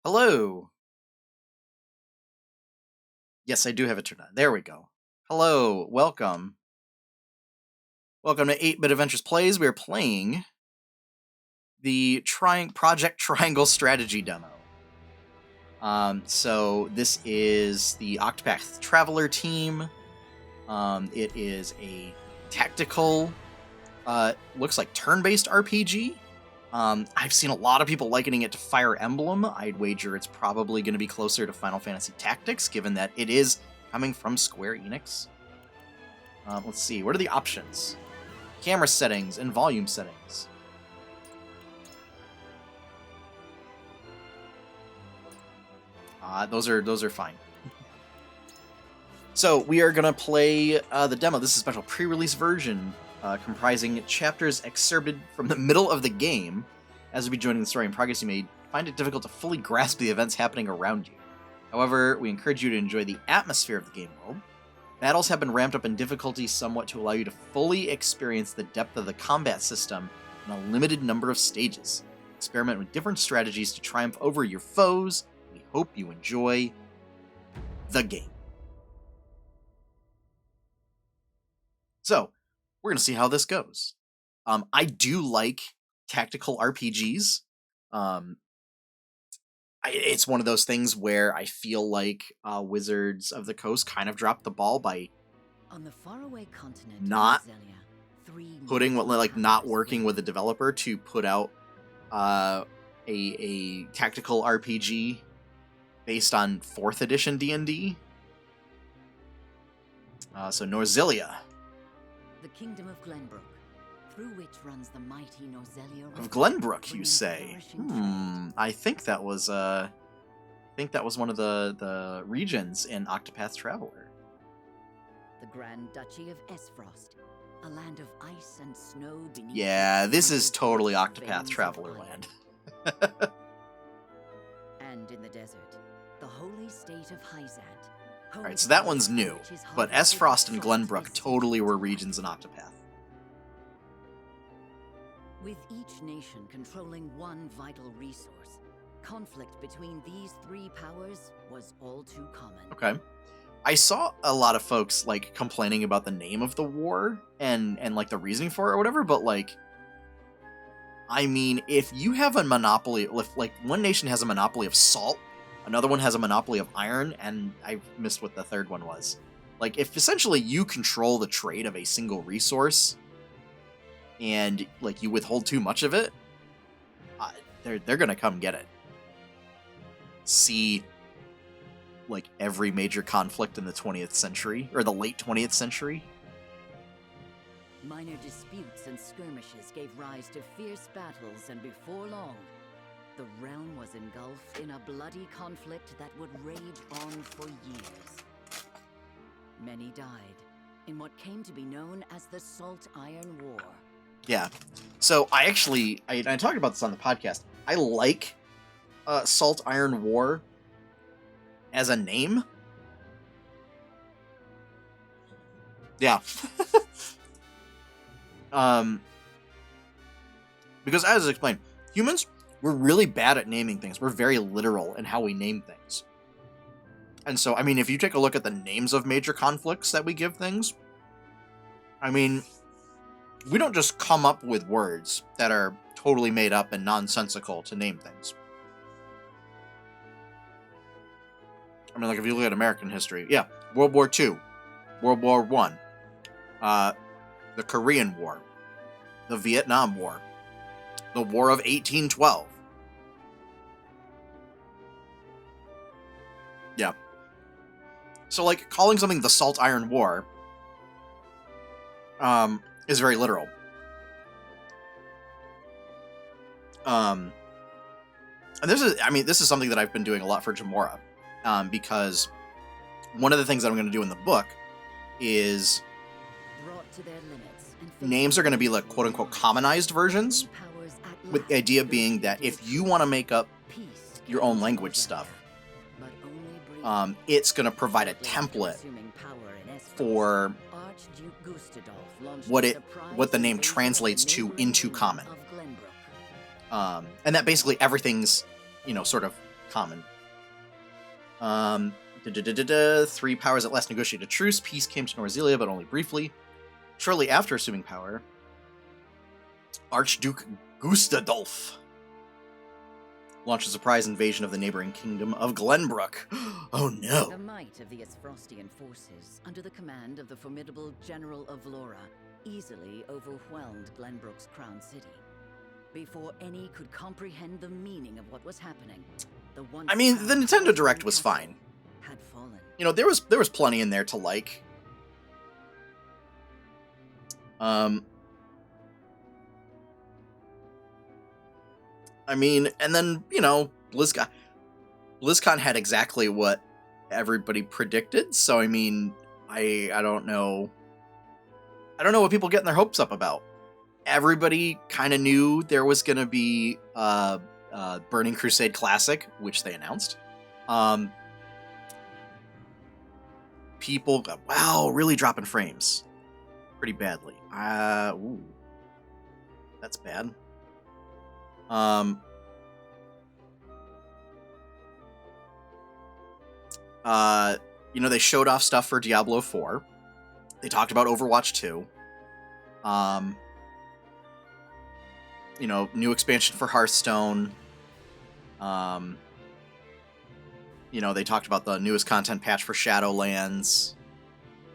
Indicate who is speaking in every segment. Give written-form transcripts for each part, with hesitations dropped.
Speaker 1: Hello. Yes, I do have it turned on. There we go. Hello. Welcome. Welcome to 8-Bit Adventures Plays. We are playing the Project Triangle Strategy demo. So this is the Octopath Traveler team. It is a tactical, looks like turn-based RPG. I've seen a lot of people likening it to Fire Emblem. I'd wager it's probably going to be closer to Final Fantasy Tactics, given that it is coming from Square Enix. Let's see, what are the options? Camera settings and volume settings. Those are fine. So we are going to play the demo. This is a special pre-release version comprising chapters excerpted from the middle of the game. As we be joining the story in progress, you may find it difficult to fully grasp the events happening around you. However, we encourage you to enjoy the atmosphere of the game world. Battles have been ramped up in difficulty somewhat to allow you to fully experience the depth of the combat system in a limited number of stages. Experiment with different strategies to triumph over your foes. We hope you enjoy the game. So, we're going to see how this goes. I do like tactical RPGs. It's one of those things where I feel like Wizards of the Coast kind of dropped the ball by
Speaker 2: on the faraway continent
Speaker 1: not
Speaker 2: putting
Speaker 1: not working with a developer to put out a tactical RPG based on 4th edition D&D. So Norzelia.
Speaker 2: The kingdom of Glenbrook, through which runs the mighty Norzelia
Speaker 1: Of Glenbrook, you say? I think that was one of the regions in Octopath Traveler.
Speaker 2: The Grand Duchy of Esfrost, a land of ice and snow beneath.
Speaker 1: Yeah, this is totally Octopath Traveler land.
Speaker 2: And in the desert, the holy state of Hyzant.
Speaker 1: Alright, so that one's new, but Esfrost and Glenbrook totally were regions in Octopath.
Speaker 2: With each nation controlling one vital resource, conflict between these three powers was all too common.
Speaker 1: Okay. I saw a lot of folks complaining about the name of the war and the reasoning for it or whatever, but I mean, if you have a monopoly, if one nation has a monopoly of salt, another one has a monopoly of iron, and I missed what the third one was. If essentially you control the trade of a single resource, and you withhold too much of it, they're gonna come get it. See, every major conflict in the 20th century or the late 20th century.
Speaker 2: Minor disputes and skirmishes gave rise to fierce battles, and before long, the realm was engulfed in a bloody conflict that would rage on for years. Many died in what came to be known as the Salt Iron War.
Speaker 1: Yeah. So I talked about this on the podcast. I like Salt Iron War as a name. Yeah. Because as I explained, humans, we're really bad at naming things. We're very literal in how we name things. And so, I mean, if you take a look at the names of major conflicts that we give things, I mean, we don't just come up with words that are totally made up and nonsensical to name things. I mean, if you look at American history, yeah, World War II, World War I, the Korean War, the Vietnam War, the War of 1812. Yeah. So, calling something the Salt Iron War, is very literal. And this is something that I've been doing a lot for Jamora, because one of the things that I'm going to do in the book is names are going to be quote-unquote commonized versions, with the idea being that if you want to make up your own language stuff, it's going to provide a template for what the name translates to into common. And that basically everything's, sort of common. 3 powers at last negotiated a truce. Peace came to Norzelia, but only briefly. Shortly after assuming power, Archduke Gustadolf launched a surprise invasion of the neighboring kingdom of Glenbrook. Oh no!
Speaker 2: The might of the Isfrostian forces, under the command of the formidable General of Vlora, easily overwhelmed Glenbrook's crown city. Before any could comprehend the meaning of what was happening, the
Speaker 1: Nintendo Direct was fine.
Speaker 2: Had fallen.
Speaker 1: You know, there was plenty in there to like. And then, you know, BlizzCon had exactly what everybody predicted, so I don't know. I don't know what people getting their hopes up about. Everybody kind of knew there was going to be Burning Crusade Classic, which they announced. People got, wow, really dropping frames pretty badly. Ooh, that's bad. You know, they showed off stuff for Diablo 4. They talked about Overwatch 2. You know, new expansion for Hearthstone. You know, they talked about the newest content patch for Shadowlands.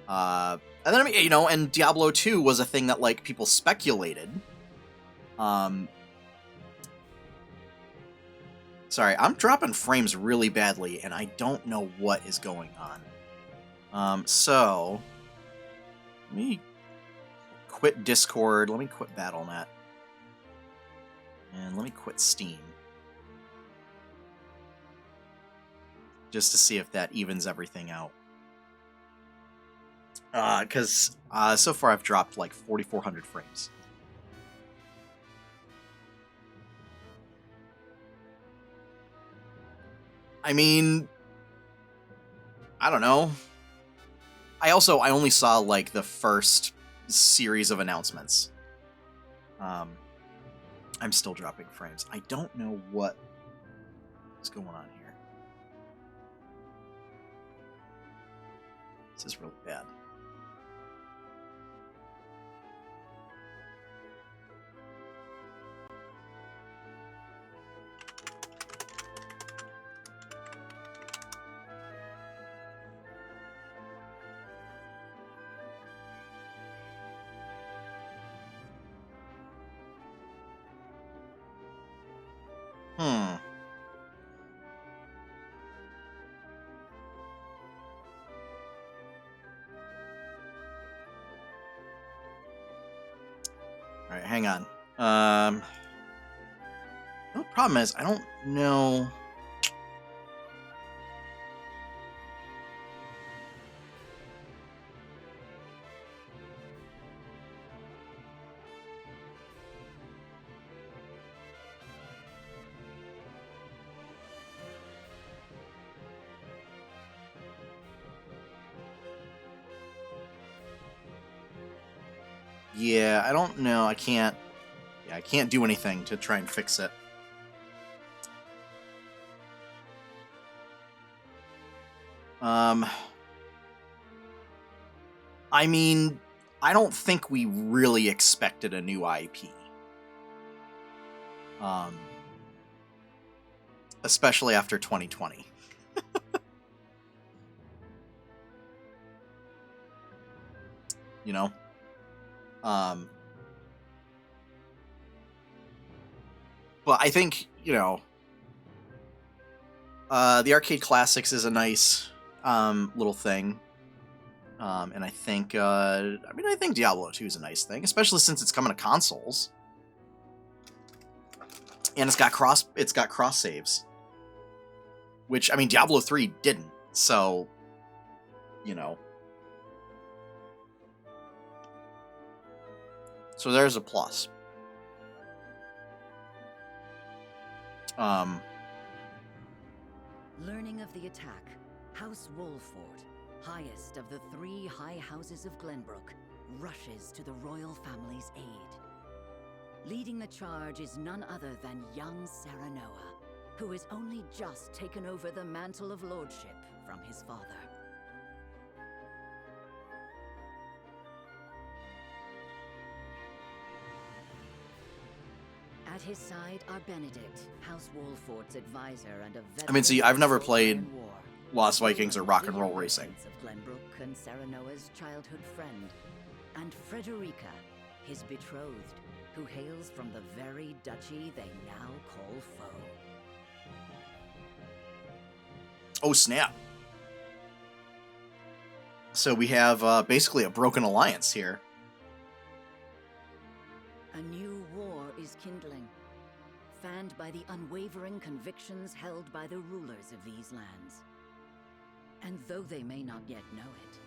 Speaker 1: And then, you know, and Diablo 2 was a thing that, like, people speculated. Sorry, I'm dropping frames really badly, and I don't know what is going on. So, let me quit Discord, let me quit Battle.net, and let me quit Steam. Just to see if that evens everything out. Because so far I've dropped like 4,400 frames. I mean, I don't know. I only saw like the first series of announcements. I'm still dropping frames. I don't know what is going on here. This is really bad. Alright, hang on. No problem is, I don't know. Yeah, I don't know. I can't do anything to try and fix it. I mean, I don't think we really expected a new IP. Especially after 2020. You know? But I think, you know, the Arcade Classics is a nice little thing. And I think Diablo 2 is a nice thing, especially since it's coming to consoles. And it's got cross saves. Which, I mean, Diablo 3 didn't. So, you know. So there's a plus.
Speaker 2: Learning of the attack, House Wolford, highest of the 3 high houses of Glenbrook, rushes to the royal family's aid. Leading the charge is none other than young Serenoa, who has only just taken over the mantle of lordship from his father. At his side are Benedict, House Wolford's advisor and a veteran.
Speaker 1: I mean, see, I've never played
Speaker 2: Iron War.
Speaker 1: Lost Vikings or Rock and Roll Racing.
Speaker 2: Of Glenbrook and Serenoa's childhood friend, and Frederica, his betrothed, who hails from the very duchy they now call foe.
Speaker 1: Oh, snap. So we have basically a broken alliance here.
Speaker 2: A new war is kindling, fanned by the unwavering convictions held by the rulers of these lands. And though they may not yet know it,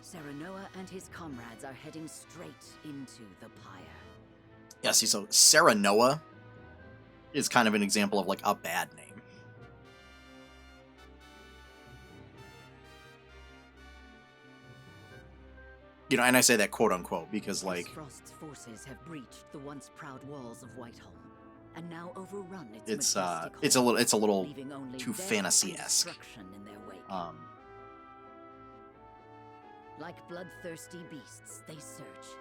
Speaker 2: Serenoa and his comrades are heading straight into the pyre.
Speaker 1: Yeah, see, so Serenoa is kind of an example of, like, a bad name. You know, and I say that quote-unquote because, like...
Speaker 2: Frost's forces have breached the once proud walls of Whiteholm, and now overrun its majestic
Speaker 1: it's a little
Speaker 2: leaving only
Speaker 1: too
Speaker 2: death and
Speaker 1: fantasy-esque.
Speaker 2: destruction in their wake. Like bloodthirsty beasts, they search,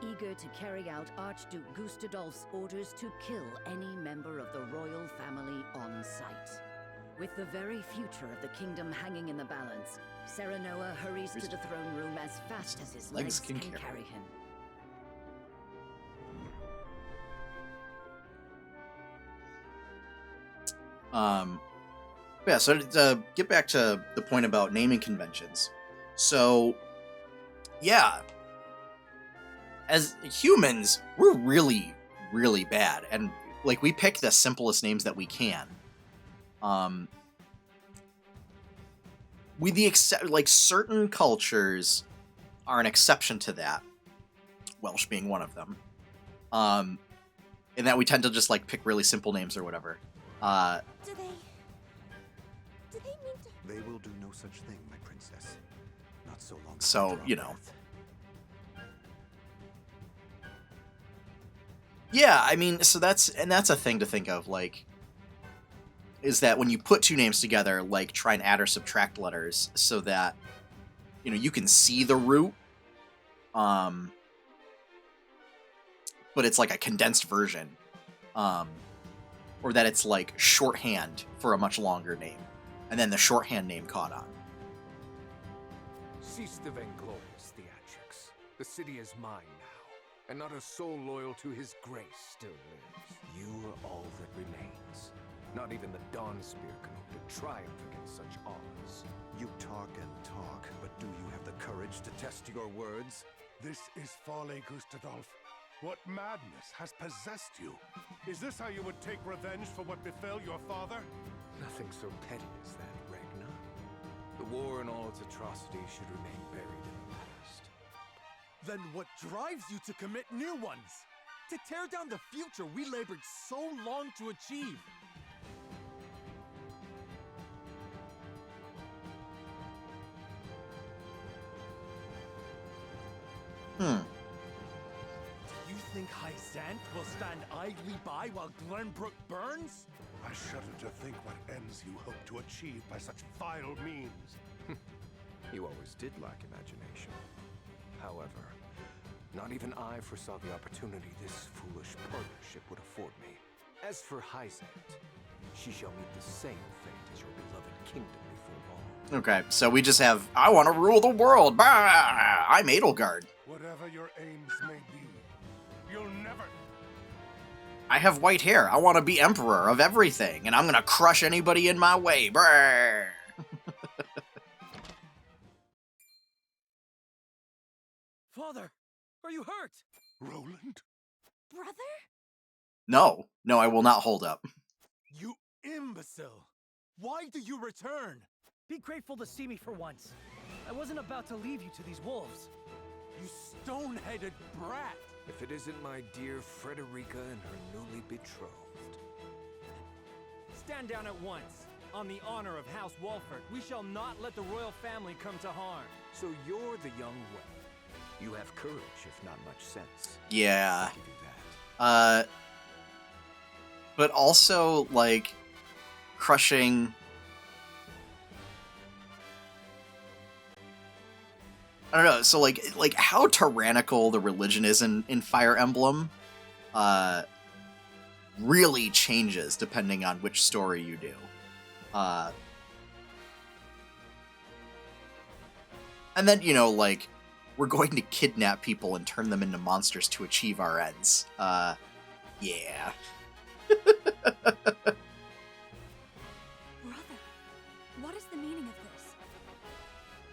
Speaker 2: eager to carry out Archduke Gustadolf's orders to kill any member of the royal family on sight. With the very future of the kingdom hanging in the balance, Serenoa hurries to the throne room as fast as his legs can carry him.
Speaker 1: Yeah, so to get back to the point about naming conventions. So, yeah. As humans, we're really, really bad. And, like, we pick the simplest names that we can. With the like, certain cultures are an exception to that. Welsh being one of them. In that we tend to just, like, pick really simple names or whatever.
Speaker 3: Do they mean to... They will do no such thing, my princess. Not so long.
Speaker 1: So, you know. Yeah, I mean, so that's a thing to think of, like, is that when you put two names together, like, try and add or subtract letters so that, you know, you can see the root, but it's like a condensed version, or that it's like shorthand for a much longer name, and then the shorthand name caught on.
Speaker 4: Cease the vainglorious theatrics. The city is mine now, and not a soul loyal to his grace still lives. You are all that remains. Not even the Dawnspear can hope to triumph against such odds.
Speaker 3: You talk and talk, but do you have the courage to test your words?
Speaker 5: This is folly, Gustadolf. What madness has possessed you? Is this how you would take revenge for what befell your father?
Speaker 4: Nothing so petty as that, Ragnar. The war and all its atrocities should remain buried in the past.
Speaker 6: Then what drives you to commit new ones? To tear down the future we labored so long to achieve? You think Hyzant will stand idly by while Glenbrook burns?
Speaker 5: I shudder to think what ends you hope to achieve by such vile means.
Speaker 4: You always did lack imagination. However, not even I foresaw the opportunity this foolish partnership would afford me. As for Hyzant, she shall meet the same fate as your beloved kingdom before long.
Speaker 1: Okay, so we just have, I want to rule the world. Bah! I'm Edelgard.
Speaker 5: Whatever your aims may be, you'll never...
Speaker 1: I have white hair. I want to be emperor of everything, and I'm going to crush anybody in my way. Brrr.
Speaker 6: Father, are you hurt?
Speaker 5: Roland?
Speaker 3: Brother?
Speaker 1: No, I will not hold up.
Speaker 6: You imbecile! Why do you return?
Speaker 7: Be grateful to see me for once. I wasn't about to leave you to these wolves.
Speaker 6: You stone-headed brat!
Speaker 4: If it isn't my dear Frederica and her newly betrothed.
Speaker 7: Stand down at once. On the honor of House Wolford, we shall not let the royal family come to harm.
Speaker 4: So you're the young whelp. You have courage, if not much sense.
Speaker 1: Yeah.
Speaker 4: I'll give you that.
Speaker 1: But also, like, crushing. I don't know. So like how tyrannical the religion is in Fire Emblem, really changes depending on which story you do. And then, you know, like, we're going to kidnap people and turn them into monsters to achieve our ends. Yeah.
Speaker 8: Brother, what is the meaning of this?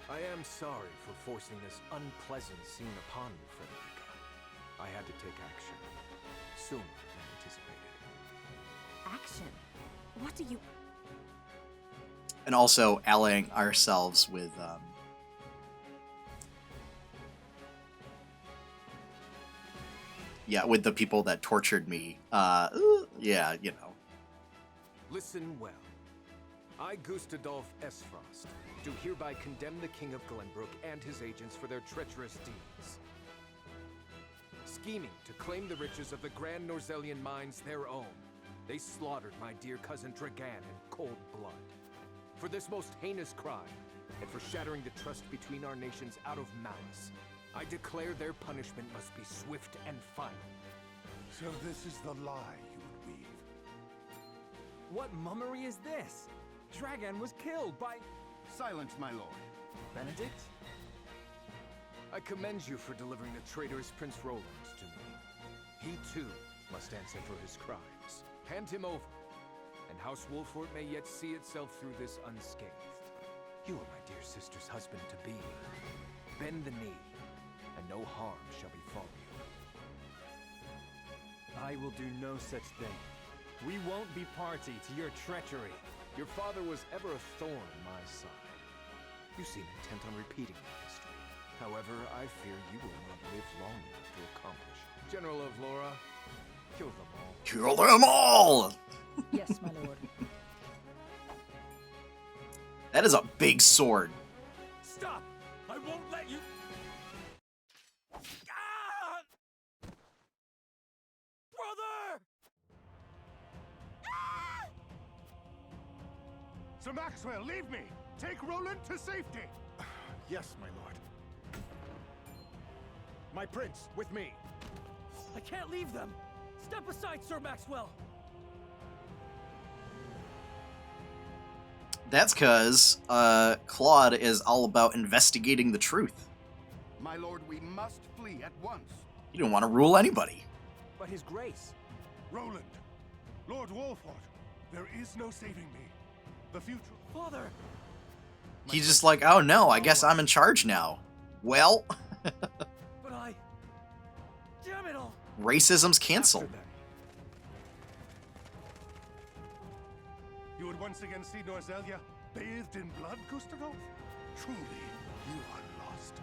Speaker 4: I am sorry for forcing this unpleasant scene upon you, Frederica. I had to take action. Sooner than anticipated.
Speaker 8: Action? What do you...
Speaker 1: And also allying ourselves with, yeah, with the people that tortured me. Yeah, you know.
Speaker 4: Listen well. I, Gustadolf Esfrost, do hereby condemn the King of Glenbrook and his agents for their treacherous deeds. Scheming to claim the riches of the Grand Norzelian mines their own, they slaughtered my dear cousin Dragan in cold blood. For this most heinous crime, and for shattering the trust between our nations out of malice, I declare their punishment must be swift and final.
Speaker 5: So this is the lie you would weave.
Speaker 7: What mummery is this? Dragan was killed by...
Speaker 3: Silence, my lord.
Speaker 7: Benedict?
Speaker 4: I commend you for delivering the traitorous Prince Roland to me. He too must answer for his crimes. Hand him over, and House Wolfort may yet see itself through this unscathed. You are my dear sister's husband-to-be. Bend the knee, and no harm shall befall you.
Speaker 7: I will do no such thing. We won't be party to your treachery.
Speaker 4: Your father was ever a thorn in my side. You seem intent on repeating that history. However, I fear you will not live long enough to accomplish. General of Laura, kill them all.
Speaker 1: Kill them all!
Speaker 8: Yes, my lord.
Speaker 1: That is a big sword.
Speaker 7: Stop! I won't let you... Ah! Brother!
Speaker 5: Sir Maxwell, leave me! Take Roland to safety!
Speaker 6: Yes, my lord. My prince, with me.
Speaker 7: I can't leave them! Step aside, Sir Maxwell!
Speaker 1: That's because Claude is all about investigating the truth.
Speaker 3: My lord, we must flee at once.
Speaker 1: He didn't want to rule anybody.
Speaker 7: But his grace...
Speaker 5: Roland! Lord Wolfort! There is no saving me. The future...
Speaker 7: Father!
Speaker 1: He's just like, oh no, I guess I'm in charge now. Well,
Speaker 7: But I... Damn it all!
Speaker 1: racism's canceled.
Speaker 7: After them.
Speaker 5: You would once again see Norzelia bathed in blood, Gustadolf? Truly, you are lost.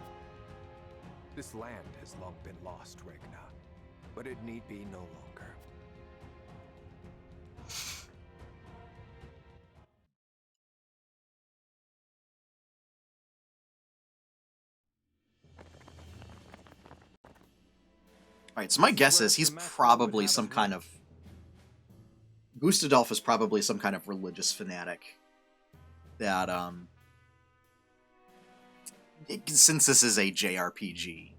Speaker 4: This land has long been lost, Regna. But it need be no longer.
Speaker 1: Alright, so my guess is he's probably some kind of... Gustadolf is probably some kind of religious fanatic. That, since this is a JRPG,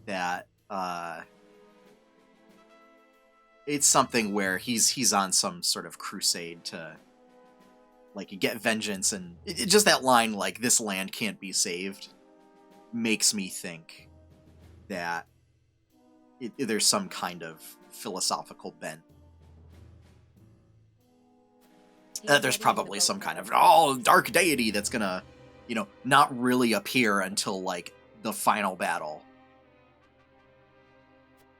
Speaker 1: that, it's something where he's on some sort of crusade to, like, get vengeance, and just that line, like, this land can't be saved, makes me think that there's some kind of philosophical bent. There's probably some kind of, dark deity that's gonna, not really appear until, like, the final battle.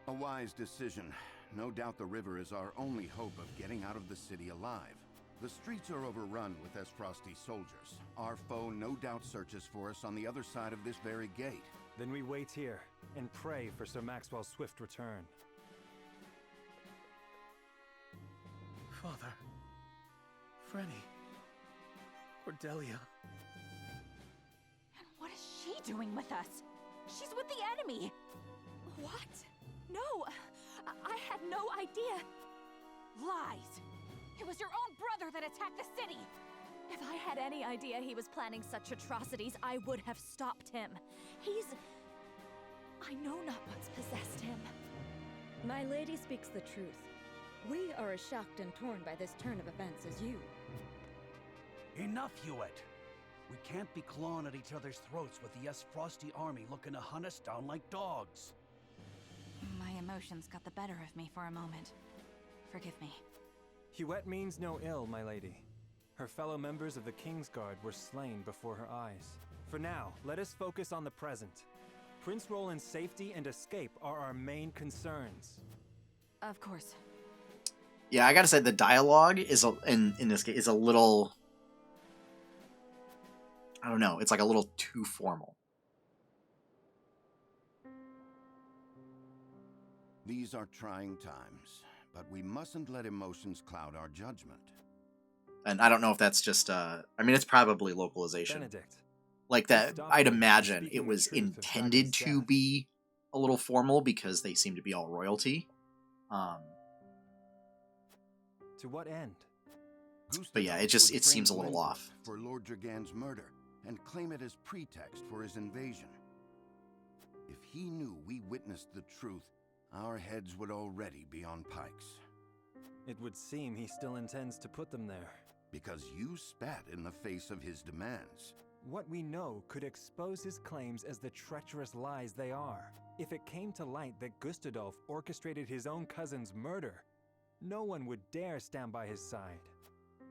Speaker 3: A wise decision. No doubt the river is our only hope of getting out of the city alive. The streets are overrun with Esfrosty soldiers. Our foe no doubt searches for us on the other side of this very gate.
Speaker 7: Then we wait here and pray for Sir Maxwell's swift return. Father. Frenny. Cordelia.
Speaker 8: And what is she doing with us? She's with the enemy! What? No! I had no idea! Lies! It was your own brother that attacked the city! If I had any idea he was planning such atrocities, I would have stopped him. I know not what's possessed him.
Speaker 9: My lady speaks the truth. We are as shocked and torn by this turn of events as you.
Speaker 10: Enough, Hewitt! We can't be clawing at each other's throats with the Frosty army looking to hunt us down like dogs.
Speaker 8: My emotions got the better of me for a moment. Forgive me.
Speaker 7: Huette means no ill, my lady. Her fellow members of the Kingsguard were slain before her eyes. For now, let us focus on the present. Prince Roland's safety and escape are our main concerns.
Speaker 8: Of course.
Speaker 1: Yeah, I gotta say the dialogue is in this case is a little, I don't know, it's like a little too formal.
Speaker 3: These are trying times, but we mustn't let emotions cloud our judgment.
Speaker 1: And I don't know if that's just I mean, it's probably localization.
Speaker 7: Benedict.
Speaker 1: Like that,
Speaker 7: Stop
Speaker 1: I'd
Speaker 7: them from
Speaker 1: imagine
Speaker 7: speaking
Speaker 1: it
Speaker 7: the
Speaker 1: was
Speaker 7: truth of
Speaker 1: intended
Speaker 7: Dragon's
Speaker 1: to
Speaker 7: death.
Speaker 1: be a little formal because they seem to be all royalty.
Speaker 7: To what end?
Speaker 1: But yeah, it
Speaker 3: Gustave would
Speaker 1: seems a
Speaker 3: frame
Speaker 1: little
Speaker 3: Wentworth
Speaker 1: off.
Speaker 3: for Lord Dragan's murder and claim it as pretext for his invasion. If he knew we witnessed the truth, our heads would already be on pikes.
Speaker 7: It would seem he still intends to put them there.
Speaker 3: Because you spat in the face of his demands.
Speaker 7: What we know could expose his claims as the treacherous lies they are. If it came to light that Gustadolf orchestrated his own cousin's murder, no one would dare stand by his side.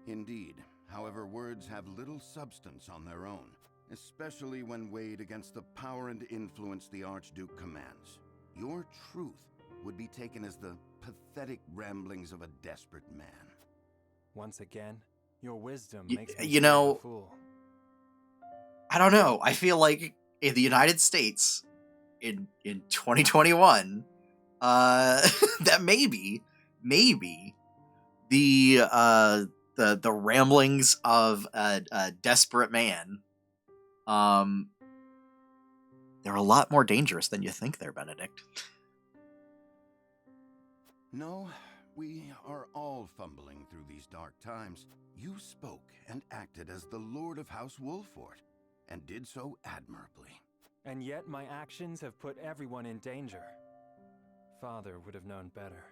Speaker 3: Indeed. However, words have little substance on their own, especially when weighed against the power and influence the Archduke commands. Your truth would be taken as the pathetic ramblings of a desperate man.
Speaker 7: Once again, your wisdom
Speaker 1: Y-
Speaker 7: makes me
Speaker 1: you
Speaker 7: feel
Speaker 1: know-
Speaker 7: like a fool.
Speaker 1: I don't know. I feel like in the United States in 2021, that maybe the ramblings of a desperate man, they're a lot more dangerous than you think they're, Benedict.
Speaker 3: No, we are all fumbling through these dark times. You spoke and acted as the Lord of House Wolford, and did so admirably.
Speaker 7: And yet my actions have put everyone in danger. Father would have known better.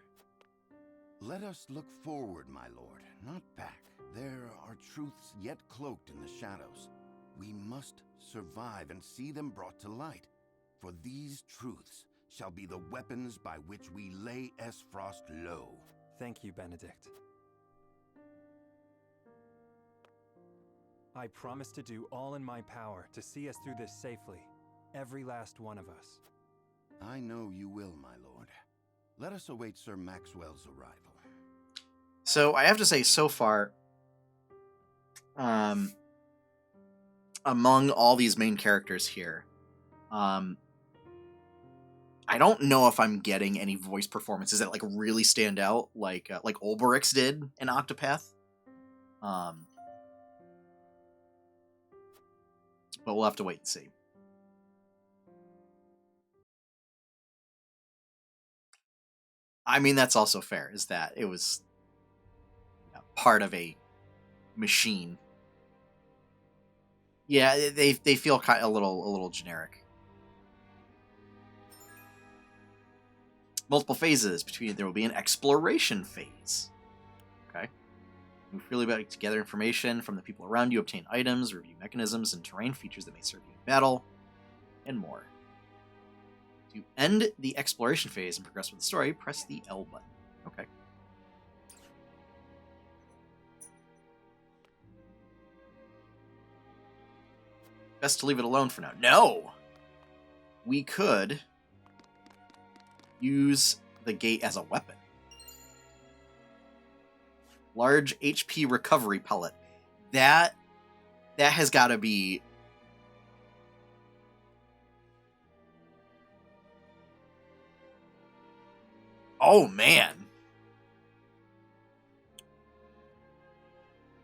Speaker 3: Let us look forward, my lord, not back. There are truths yet cloaked in the shadows. We must survive and see them brought to light, for these truths shall be the weapons by which we lay Esfrost low.
Speaker 7: Thank you, Benedict. I promise to do all in my power to see us through this safely, every last one of us.
Speaker 3: I know you will, my lord. Let us await Sir Maxwell's arrival.
Speaker 1: So I have to say, so far, among all these main characters here, I don't know if I'm getting any voice performances that like really stand out, like Olberix did in Octopath. But we'll have to wait and see. I mean, that's also fair, is that it was part of a machine. Yeah, they feel kind of a little generic. Multiple phases. Between there will be an exploration phase. Okay. You freely about to gather information from the people around you, obtain items, review mechanisms and terrain features that may serve you in battle, and more. To end the exploration phase and progress with the story, press the L button. Okay. Best to leave it alone for now. No! We could use the gate as a weapon. Large HP recovery pellet. That has got to be... Oh, man.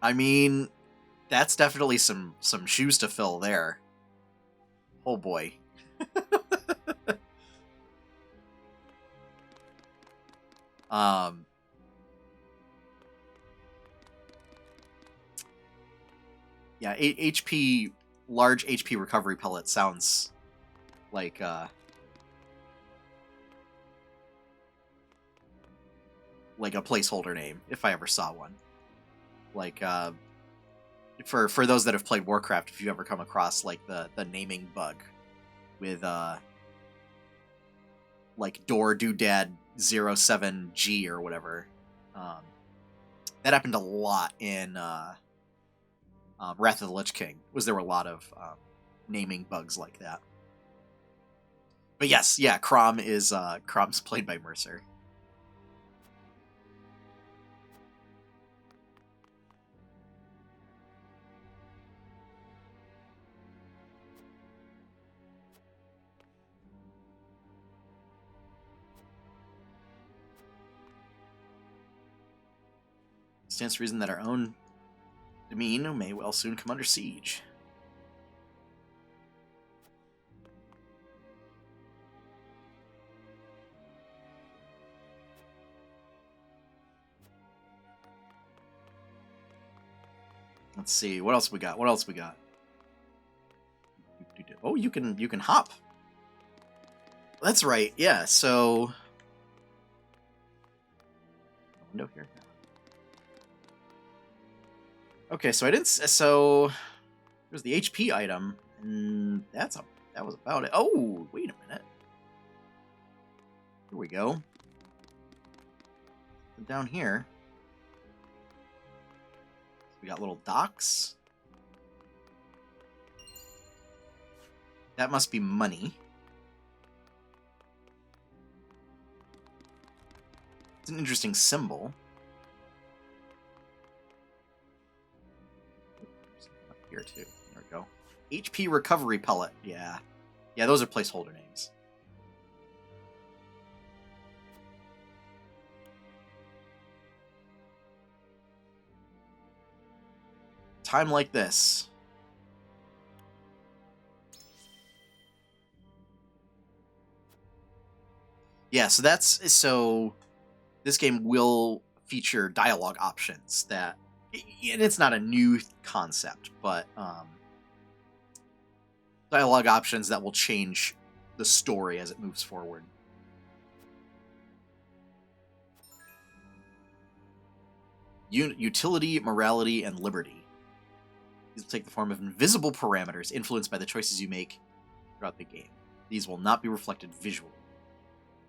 Speaker 1: I mean, that's definitely some shoes to fill there. Oh, boy. Yeah, HP, large HP recovery pellet sounds like a placeholder name if I ever saw one. Like for those that have played Warcraft, if you've ever come across like the naming bug with like Door Doodad 07G or whatever, that happened a lot in Wrath of the Lich King. There were a lot of naming bugs like that. But yes, yeah, Crom's played by Mercer. Stands to reason that our own domain may well soon come under siege. Let's see, what else we got? Oh, you can hop. That's right, yeah, so window here. Okay, so there's the HP item, and that was about it. Oh, wait a minute. Here we go. Down here, we got little docks. That must be money. It's an interesting symbol. Here too. There we go. HP recovery pellet. Yeah. Yeah, those are placeholder names. Time like this. Yeah, so this game will feature dialogue options that, and it's not a new concept, but dialogue options that will change the story as it moves forward. Utility, morality, and liberty. These will take the form of invisible parameters influenced by the choices you make throughout the game. These will not be reflected visually.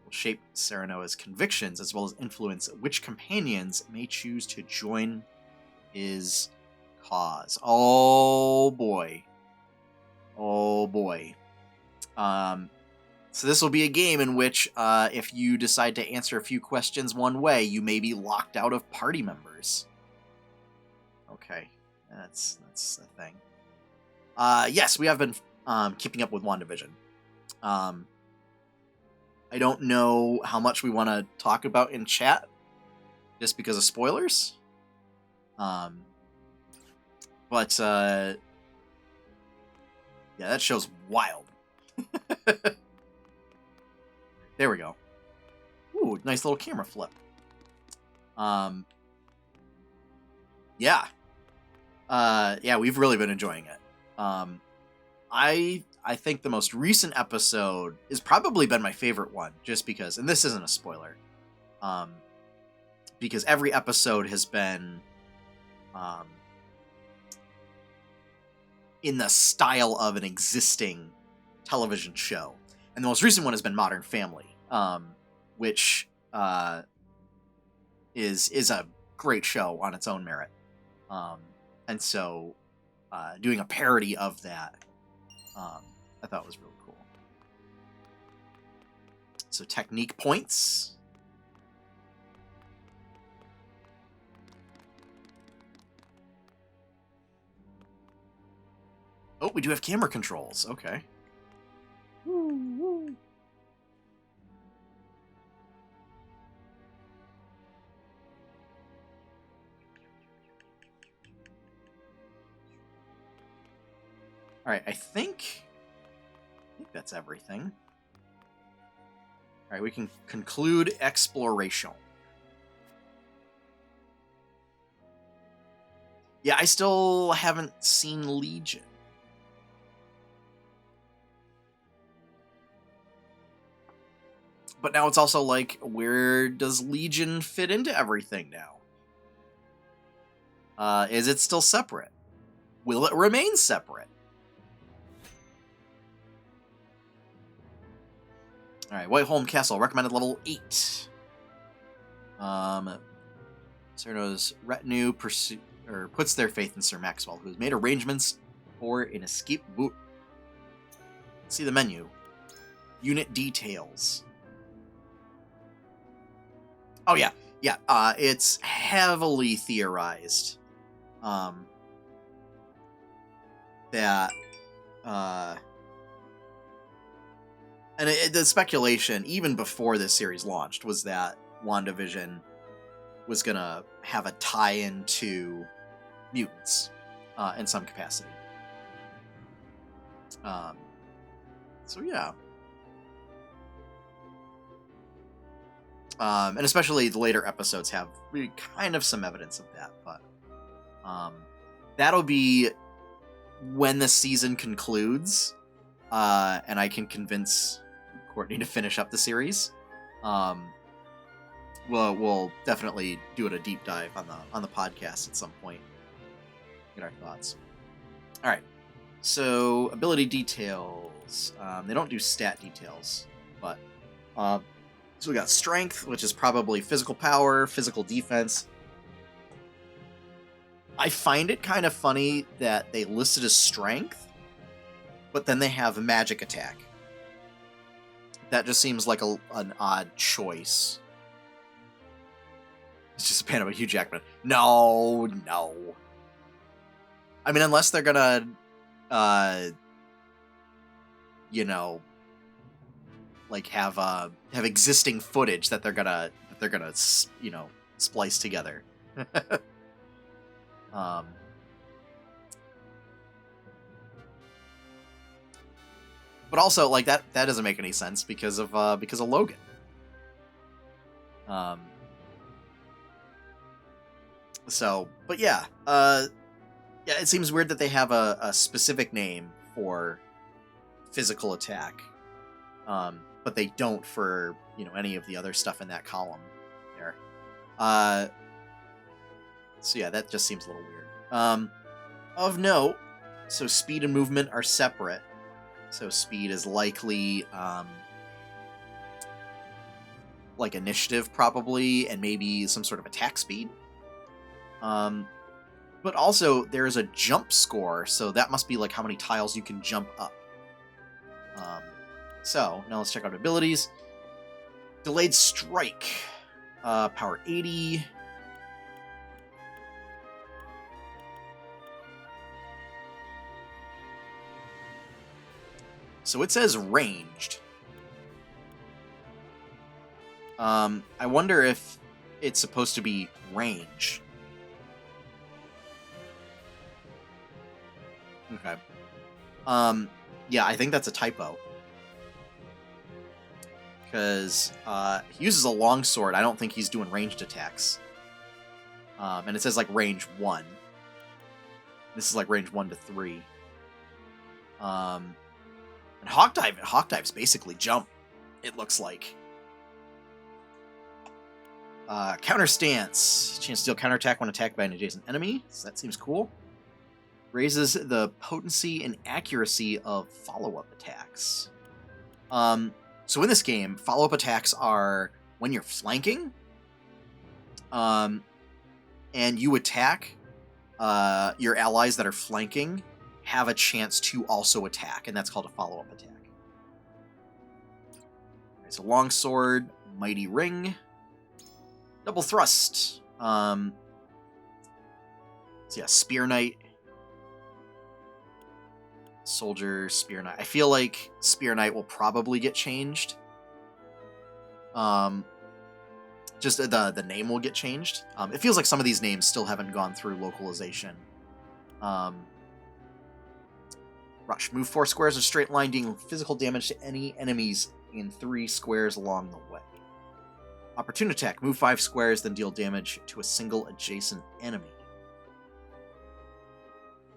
Speaker 1: Will shape Serenoa's convictions as well as influence which companions may choose to join his cause. Oh boy. Oh boy. So this will be a game in which if you decide to answer a few questions one way, you may be locked out of party members. Okay. That's the thing. Yes, we have been keeping up with WandaVision. I don't know how much we want to talk about in chat, just because of spoilers. But yeah, that show's wild. There we go. Ooh, nice little camera flip. Yeah. Yeah, we've really been enjoying it. I think the most recent episode has probably been my favorite one, just because, and this isn't a spoiler, because every episode has been in the style of an existing television show. And the most recent one has been Modern Family, which is a great show on its own merit. And so doing a parody of that, I thought was really cool. So technique points. Oh, we do have camera controls. Okay. Woo. All right, I think that's everything. All right, we can conclude exploration. Yeah, I still haven't seen Legion. But now it's also like, where does Legion fit into everything now? Is it still separate? Will it remain separate? All right, Whiteholm Castle, recommended level 8. Cyrano's retinue puts their faith in Sir Maxwell, who has made arrangements for an escape boot. See the menu. Unit details. Oh yeah, yeah. It's heavily theorized that the speculation even before this series launched was that WandaVision was gonna have a tie-in to mutants in some capacity. So yeah. And especially the later episodes have kind of some evidence of that, but that'll be when the season concludes, and I can convince Courtney to finish up the series. We'll definitely do a deep dive on the podcast at some point. Get our thoughts. All right. So ability details. They don't do stat details, but so we got strength, which is probably physical power, physical defense. I find it kind of funny that they listed as strength, but then they have a magic attack. That just seems like an odd choice. It's just a pan of Hugh Jackman. No. I mean, unless they're gonna, like have existing footage that they're gonna splice together. But also, like, that doesn't make any sense because of Logan. So, but yeah, it seems weird that they have a specific name for physical attack, but they don't for any of the other stuff in that column there. So yeah, that just seems a little weird. Of note, so speed and movement are separate. So speed is likely like initiative probably, and maybe some sort of attack speed. But also there is a jump score, so that must be like how many tiles you can jump up. So now let's check out abilities. Delayed strike, power 80. So it says ranged. I wonder if it's supposed to be range. Okay. Yeah, I think that's a typo. Because he uses a longsword. I don't think he's doing ranged attacks. And it says like range 1. This is like range 1 to 3. And Hawk Dive's basically jump, it looks like. Counter stance. Chance to deal counterattack when attacked by an adjacent enemy. So that seems cool. Raises the potency and accuracy of follow-up attacks. So in this game, follow-up attacks are when you're flanking, and you attack, your allies that are flanking have a chance to also attack, and that's called a follow-up attack. There's a longsword, mighty ring, double thrust. So yeah, spear knight, soldier, spear knight. I feel like spear knight will probably get changed. Just the name will get changed. It feels like some of these names still haven't gone through localization. Rush. Move 4 squares in a straight line, dealing physical damage to any enemies in 3 squares along the way. Opportune attack. Move 5 squares, then deal damage to a single adjacent enemy.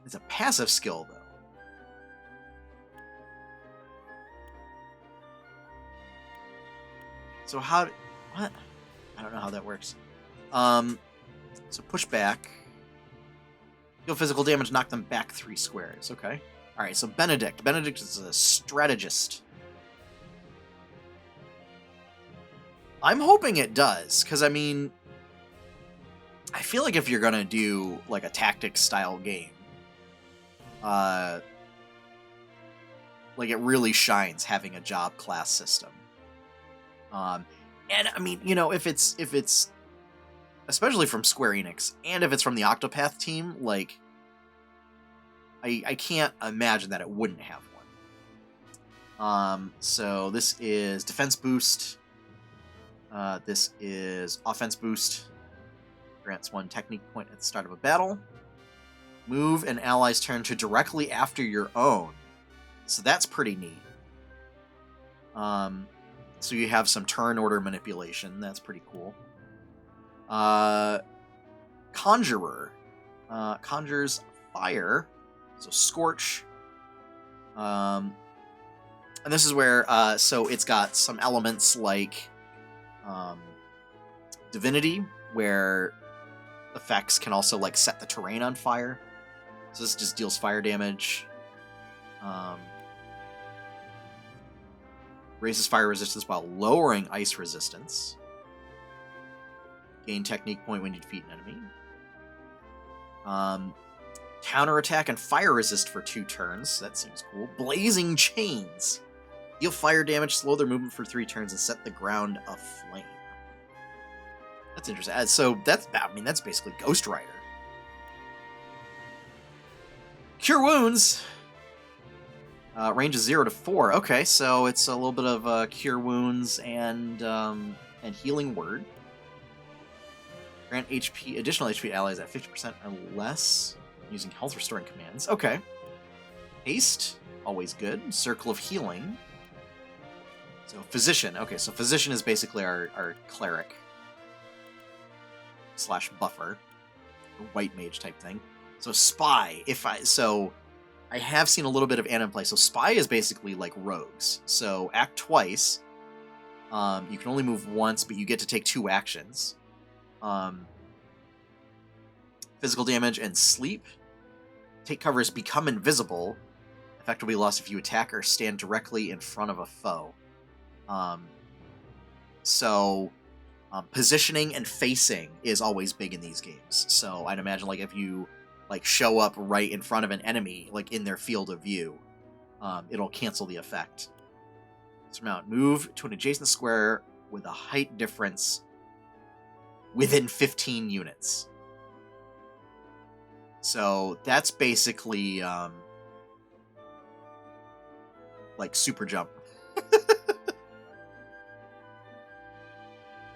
Speaker 1: It's a passive skill, though. So how... What? I don't know how that works. So push back. Deal physical damage, knock them back 3 squares. Okay. Alright, so Benedict. Benedict is a strategist. I'm hoping it does, because, I mean... I feel like if you're gonna do, like, a tactics-style game, like, it really shines having a job class system. And, I mean, you know, if it's... Especially from Square Enix, and if it's from the Octopath team, like... I can't imagine that it wouldn't have one. So this is defense boost. This is offense boost. Grants 1 technique point at the start of a battle. Move an ally's turn to directly after your own. So that's pretty neat. So you have some turn order manipulation. That's pretty cool. Conjurer. Conjures fire. So Scorch. And this is where, so it's got some elements like Divinity, where effects can also like set the terrain on fire. So this just deals fire damage. Raises fire resistance while lowering ice resistance. Gain technique point when you defeat an enemy. Counterattack and fire resist for 2 turns. That seems cool. Blazing Chains. Deal fire damage, slow their movement for 3 turns, and set the ground aflame. That's interesting. So that's, I mean, that's basically Ghost Rider. Cure Wounds. Range is 0 to 4. Okay, so it's a little bit of Cure Wounds and Healing Word. Grant HP, additional HP to allies at 50% or less using health restoring commands. Okay. Haste, always good. Circle of Healing. So Physician. Okay, so Physician is basically our cleric / buffer, or white mage type thing. So Spy. I have seen a little bit of anime play. So Spy is basically like rogues. So act twice. You can only move once, but you get to take 2 actions. Physical damage and sleep. Take cover as become invisible. Effect will be lost if you attack or stand directly in front of a foe. Positioning and facing is always big in these games. So I'd imagine like if you like show up right in front of an enemy, like in their field of view, it'll cancel the effect. Surmount. Move to an adjacent square with a height difference within 15 units. So that's basically like super jump.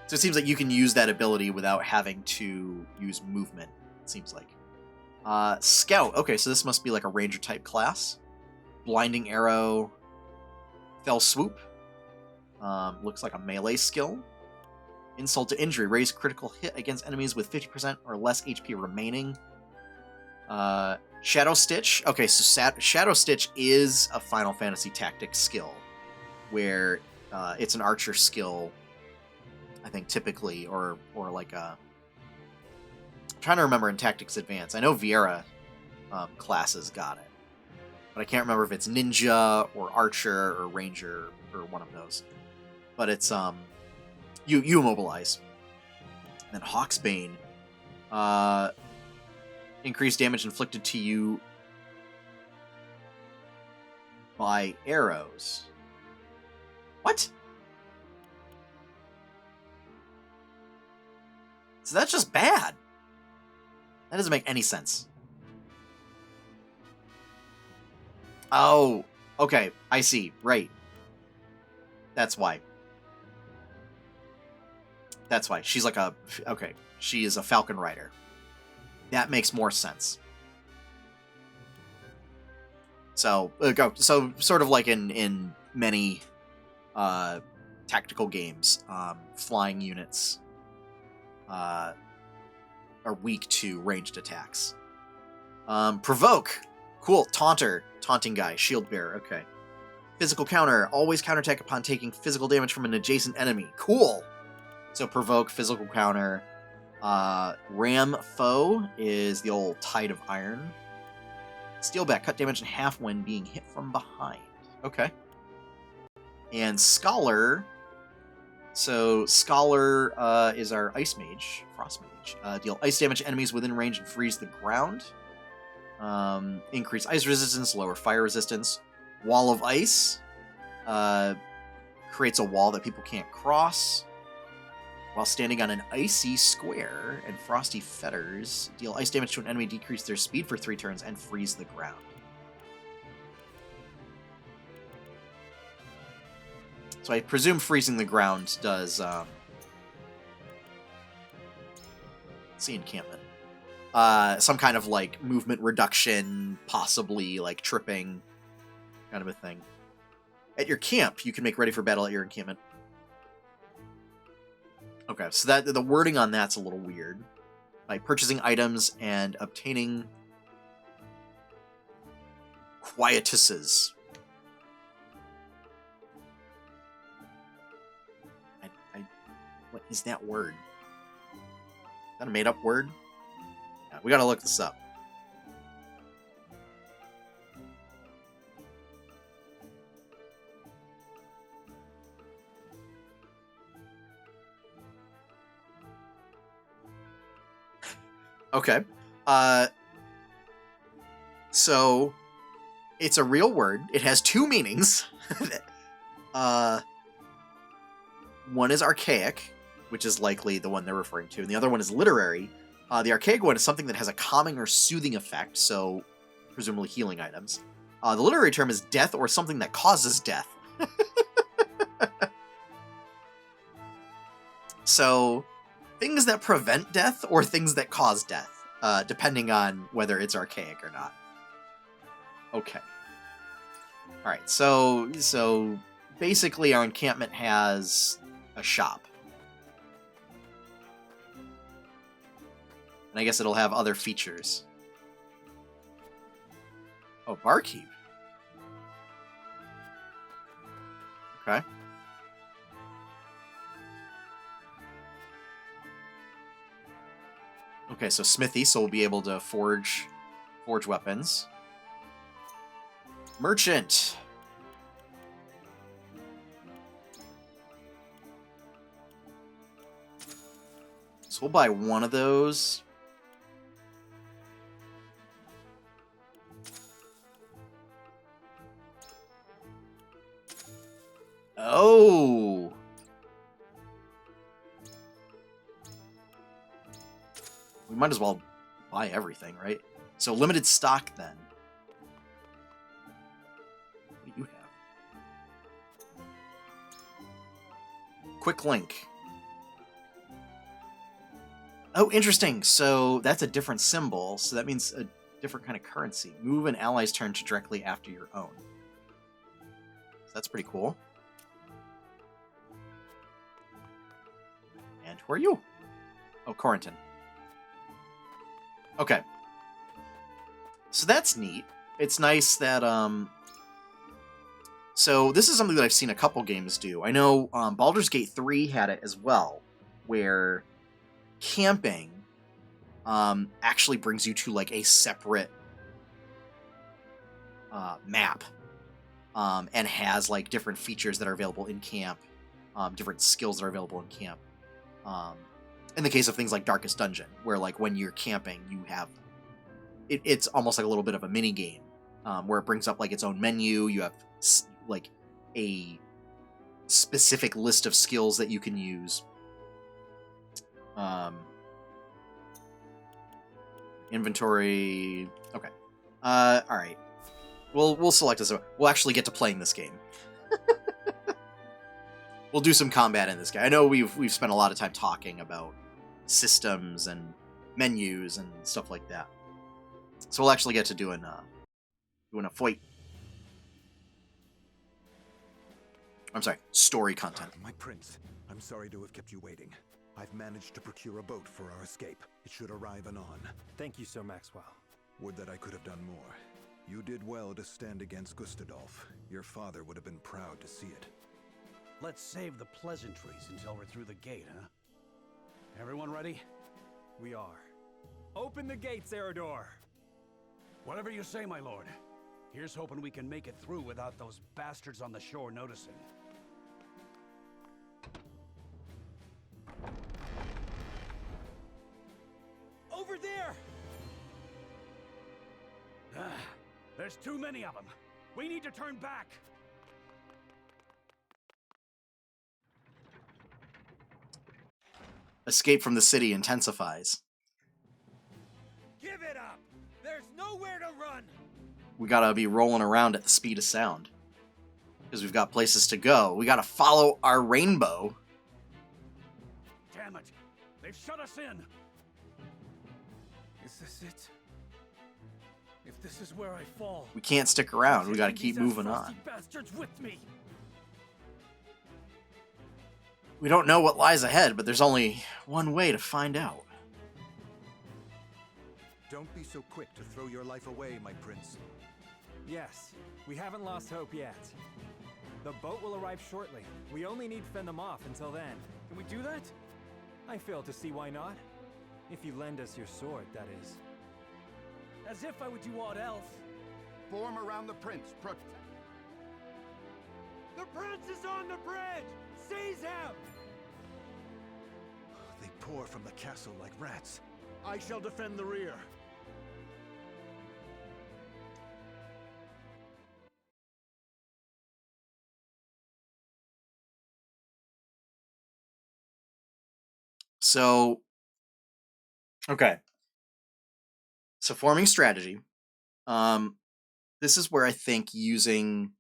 Speaker 1: So it seems like you can use that ability without having to use movement, it seems like. Scout. Okay, so this must be like a ranger type class. Blinding Arrow. Fell Swoop. Looks like a melee skill. Insult to Injury. Raise critical hit against enemies with 50% or less HP remaining. Shadow Stitch. Okay, so Shadow Stitch is a Final Fantasy Tactics skill, where it's an archer skill, I think typically, or like a... I'm trying to remember in Tactics Advance. I know Viera classes got it, but I can't remember if it's Ninja or Archer or Ranger or one of those. But it's you immobilize. And then Hawksbane. Increased damage inflicted to you by arrows. What? So that's just bad. That doesn't make any sense. Oh, okay. I see. Right. That's why. That's why. She's like a... Okay. She is a Falcon Rider. That makes more sense. So, so sort of like in many tactical games, flying units are weak to ranged attacks. Provoke. Cool. Taunter. Taunting guy. Shield bearer. Okay. Physical counter. Always counterattack upon taking physical damage from an adjacent enemy. Cool. So provoke, physical counter. Ram foe is the old Tide of Iron. Steelback. Cut damage in half when being hit from behind. Okay. And Scholar. So Scholar is our Ice Mage. Frost Mage. Deal ice damage to enemies within range and freeze the ground. Increase ice resistance, lower fire resistance. Wall of Ice creates a wall that people can't cross while standing on an icy square, and Frosty Fetters deal ice damage to an enemy, decrease their speed for 3 turns, and freeze the ground. So I presume freezing the ground does see encampment. Some kind of like movement reduction, possibly like tripping, kind of a thing. At your camp, you can make ready for battle at your encampment. Okay, so that the wording on that's a little weird. By purchasing items and obtaining quietuses. What is that word? Is that a made-up word? Yeah, we gotta look this up. Okay. So it's a real word. It has 2 meanings. One is archaic, which is likely the one they're referring to, and the other one is literary. The archaic one is something that has a calming or soothing effect, so presumably healing items. The literary term is death or something that causes death. So, things that prevent death or things that cause death, depending on whether it's archaic or not. Okay. Alright, so basically our encampment has a shop. And I guess it'll have other features. Oh, barkeep. Okay. Okay, so smithy, so we'll be able to forge weapons. Merchant. So we'll buy one of those. Oh. We might as well buy everything, right? So limited stock then. What do you have? Quick link. Oh, interesting. So that's a different symbol. So that means a different kind of currency. Move an ally's turn to directly after your own. So that's pretty cool. And who are you? Oh, Corentin. Okay. So that's neat. It's nice that, so this is something that I've seen a couple games do. I know Baldur's Gate 3 had it as well, where camping actually brings you to like a separate map and has like different features that are available in camp, different skills that are available in camp. In the case of things like Darkest Dungeon, where like when you're camping, you have it's almost like a little bit of a mini game where it brings up like its own menu. You have like a specific list of skills that you can use. Inventory. Okay. All right. We'll select this. We'll actually get to playing this game. We'll do some combat in this game. I know we've spent a lot of time talking about systems and menus and stuff like that. So we'll actually get to doing a fight. I'm sorry, story content.
Speaker 11: My prince, I'm sorry to have kept you waiting. I've managed to procure a boat for our escape. It should arrive anon.
Speaker 7: Thank you, Sir Maxwell.
Speaker 11: Would that I could have done more. You did well to stand against Gustadolf. Your father would have been proud to see it.
Speaker 10: Let's save the pleasantries until we're through the gate, huh? Everyone ready?
Speaker 7: We are. Open the gates, Eridor!
Speaker 10: Whatever you say, my lord. Here's hoping we can make it through without those bastards on the shore noticing.
Speaker 6: Over there!
Speaker 10: There's too many of them. We need to turn back.
Speaker 1: Escape from the city intensifies.
Speaker 6: Give it up! There's nowhere to run!
Speaker 1: We gotta be rolling around at the speed of sound. Because we've got places to go. We gotta follow our rainbow.
Speaker 10: Damn it! They've shut us in!
Speaker 6: Is this it? If this is where I fall...
Speaker 1: We can't stick around. We gotta
Speaker 6: taking
Speaker 1: keep
Speaker 6: these
Speaker 1: moving
Speaker 6: Frosty
Speaker 1: on.
Speaker 6: bastards with me!
Speaker 1: We don't know what lies ahead, but there's only one way to find out.
Speaker 11: Don't be so quick to throw your life away, my prince.
Speaker 7: Yes, we haven't lost hope yet. The boat will arrive shortly. We only need to fend them off until then.
Speaker 6: Can we do that?
Speaker 7: I fail to see why not. If you lend us your sword, that is.
Speaker 6: As if I would do aught else.
Speaker 3: Form around the prince.
Speaker 6: The prince is on the bridge! Seize him!
Speaker 11: They pour from the castle like rats.
Speaker 6: I shall defend the rear.
Speaker 1: So, okay. So forming strategy. This is where I think using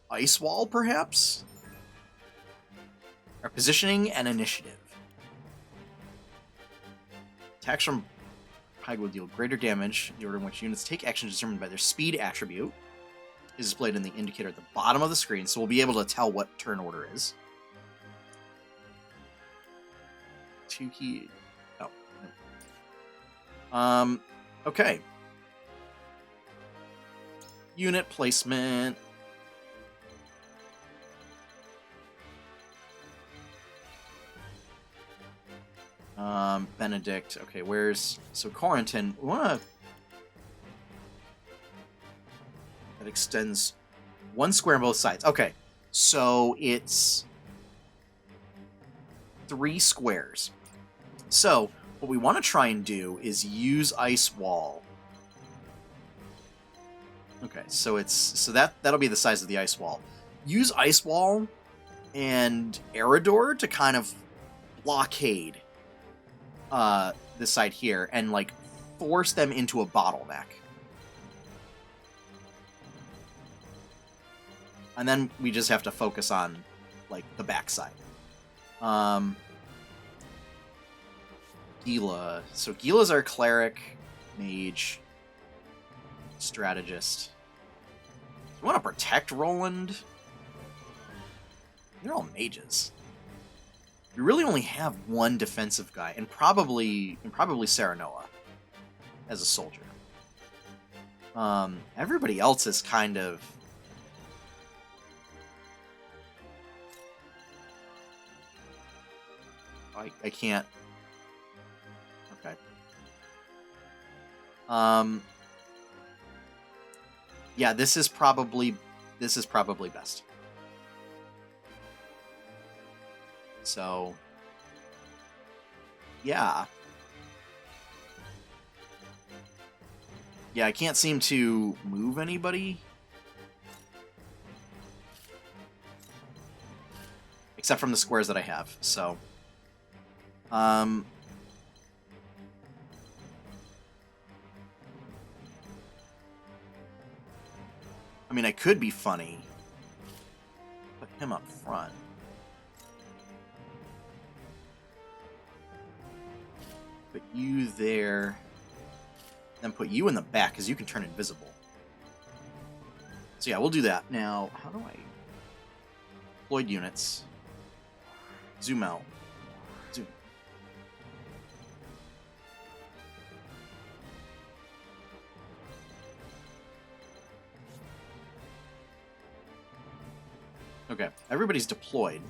Speaker 1: Ice Wall, perhaps? Our positioning and initiative. Attacks from Hide will deal greater damage. The order in which units take action is determined by their speed attribute. Is displayed in the indicator at the bottom of the screen, so we'll be able to tell what turn order is. 2 key. Oh. No. Okay. Unit placement. Benedict. Okay, where's... So, Corentin. We wanna... That extends 1 square on both sides. Okay. So, it's 3 squares. So, what we want to try and do is use Ice Wall. Okay, so that'll be the size of the Ice Wall. Use Ice Wall and Eridor to kind of blockade this side here and like force them into a bottleneck. And then we just have to focus on like the backside. Gila. So Gila's our cleric, mage, strategist. You want to protect Roland? They're all mages. We really only have one defensive guy, and probably Serenoa as a soldier. Everybody else is kind of... I can't... Okay. Yeah, this is probably best. So, yeah. Yeah, I can't seem to move anybody. Except from the squares that I have, so... I mean, I could be funny. Put him up front. Put you there. Then put you in the back, because you can turn invisible. So yeah, we'll do that. Now, how do I... Deployed units. Zoom out. Zoom. Okay, everybody's deployed.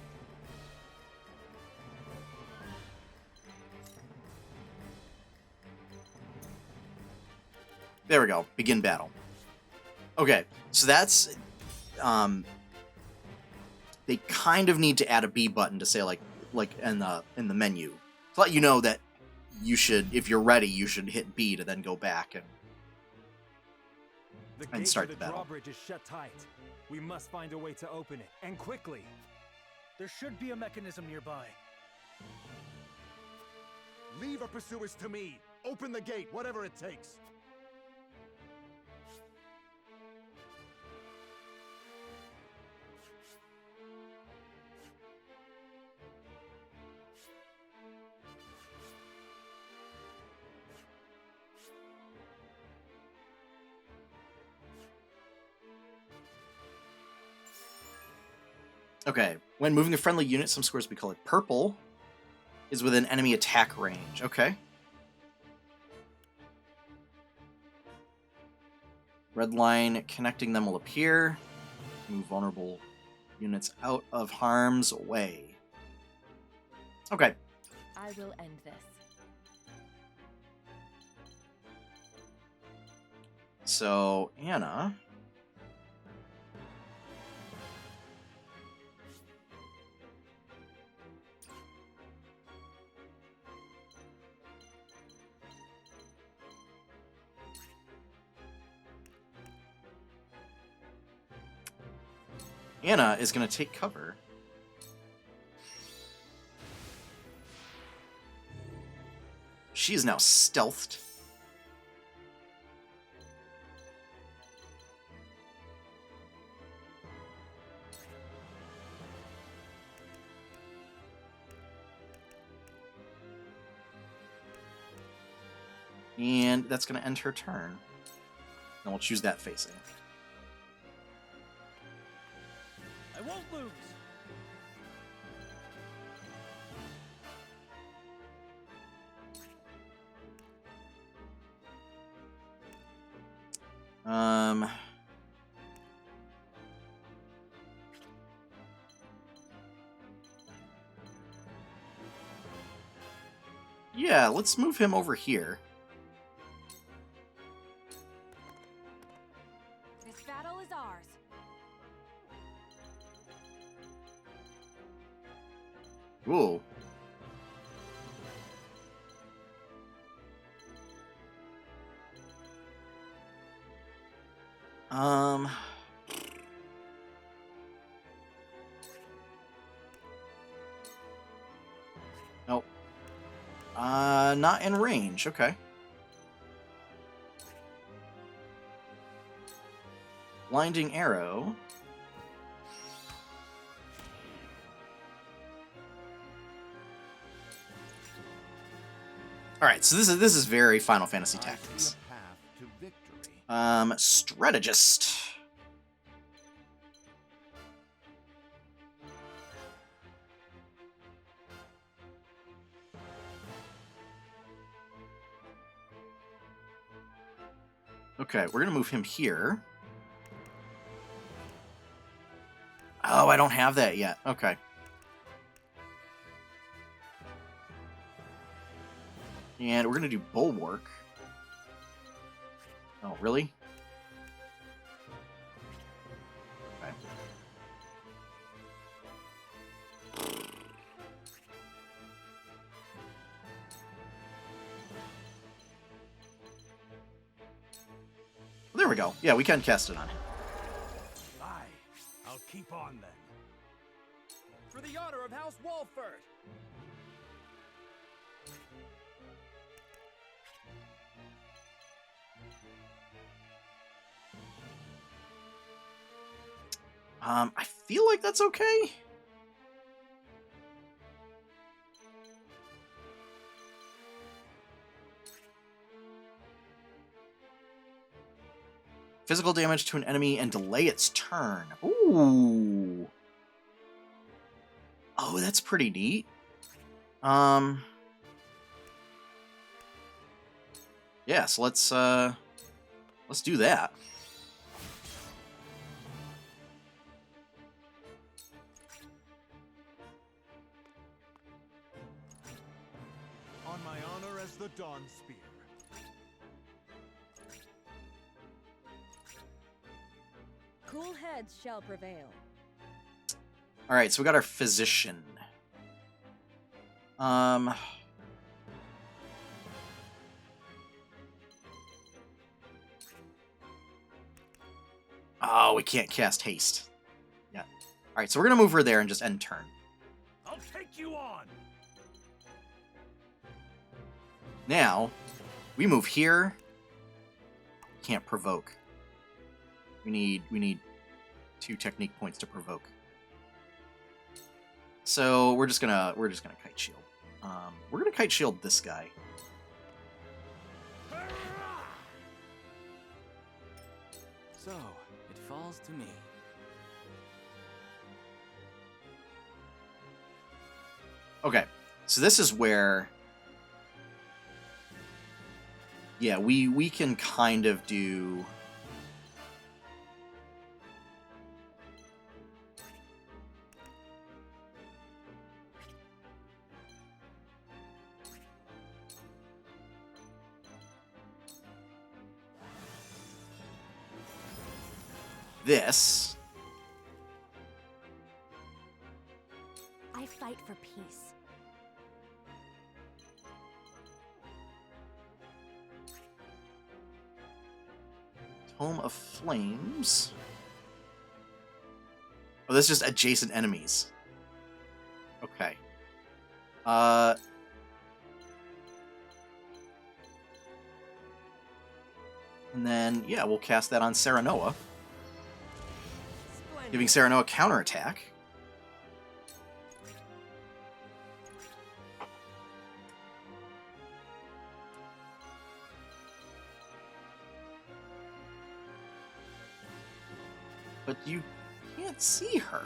Speaker 1: There we go. Begin battle. Okay, so that's they kind of need to add a B button to say like in the menu to let you know that you should, if you're ready, you should hit B to then go back and start the battle.
Speaker 7: Drawbridge is shut tight. We must find a way to open it, and quickly.
Speaker 10: There should be a mechanism nearby.
Speaker 6: Leave our pursuers to me. Open the gate, whatever it takes.
Speaker 1: Okay, when moving a friendly unit, some squares we call it purple, is within enemy attack range. Okay. Red line connecting them will appear. Move vulnerable units out of harm's way. Okay.
Speaker 8: I will end this.
Speaker 1: So, Anna... Anna is going to take cover. She is now stealthed. And that's going to end her turn. And we'll choose that facing.
Speaker 10: I won't lose.
Speaker 1: Yeah, let's move him over here.
Speaker 8: This battle is ours.
Speaker 1: Ooh. Nope. Not in range. Okay. Blinding arrow. All right, so this is very Final Fantasy Tactics. Strategist. Okay, we're gonna move him here. Oh, I don't have that yet. Okay. And we're gonna do Bulwark. Oh, really? Okay. There we go. Yeah, we can cast it on him.
Speaker 10: Aye, I'll keep on then.
Speaker 6: For the honor of House Walford!
Speaker 1: I feel like that's okay. Physical damage to an enemy and delay its turn. Ooh. Oh, that's pretty neat. Yeah, so let's do that.
Speaker 6: the Dawn Spear.
Speaker 9: Cool heads shall prevail.
Speaker 1: All right, so we got our physician. Oh, we can't cast haste. Yeah. All right, so we're gonna move her there and just end turn.
Speaker 10: I'll take you on.
Speaker 1: Now, we move here. Can't provoke. We need 2 technique points to provoke. So we're just gonna kite shield. We're gonna kite shield this guy.
Speaker 12: So it falls to me.
Speaker 1: Okay, so this is where, yeah, we can kind of do. This.
Speaker 8: I fight for peace.
Speaker 1: Tome of Flames. Oh, that's just adjacent enemies. Okay. And then, yeah, we'll cast that on Serenoa. Giving Serenoa counterattack. But you can't see her.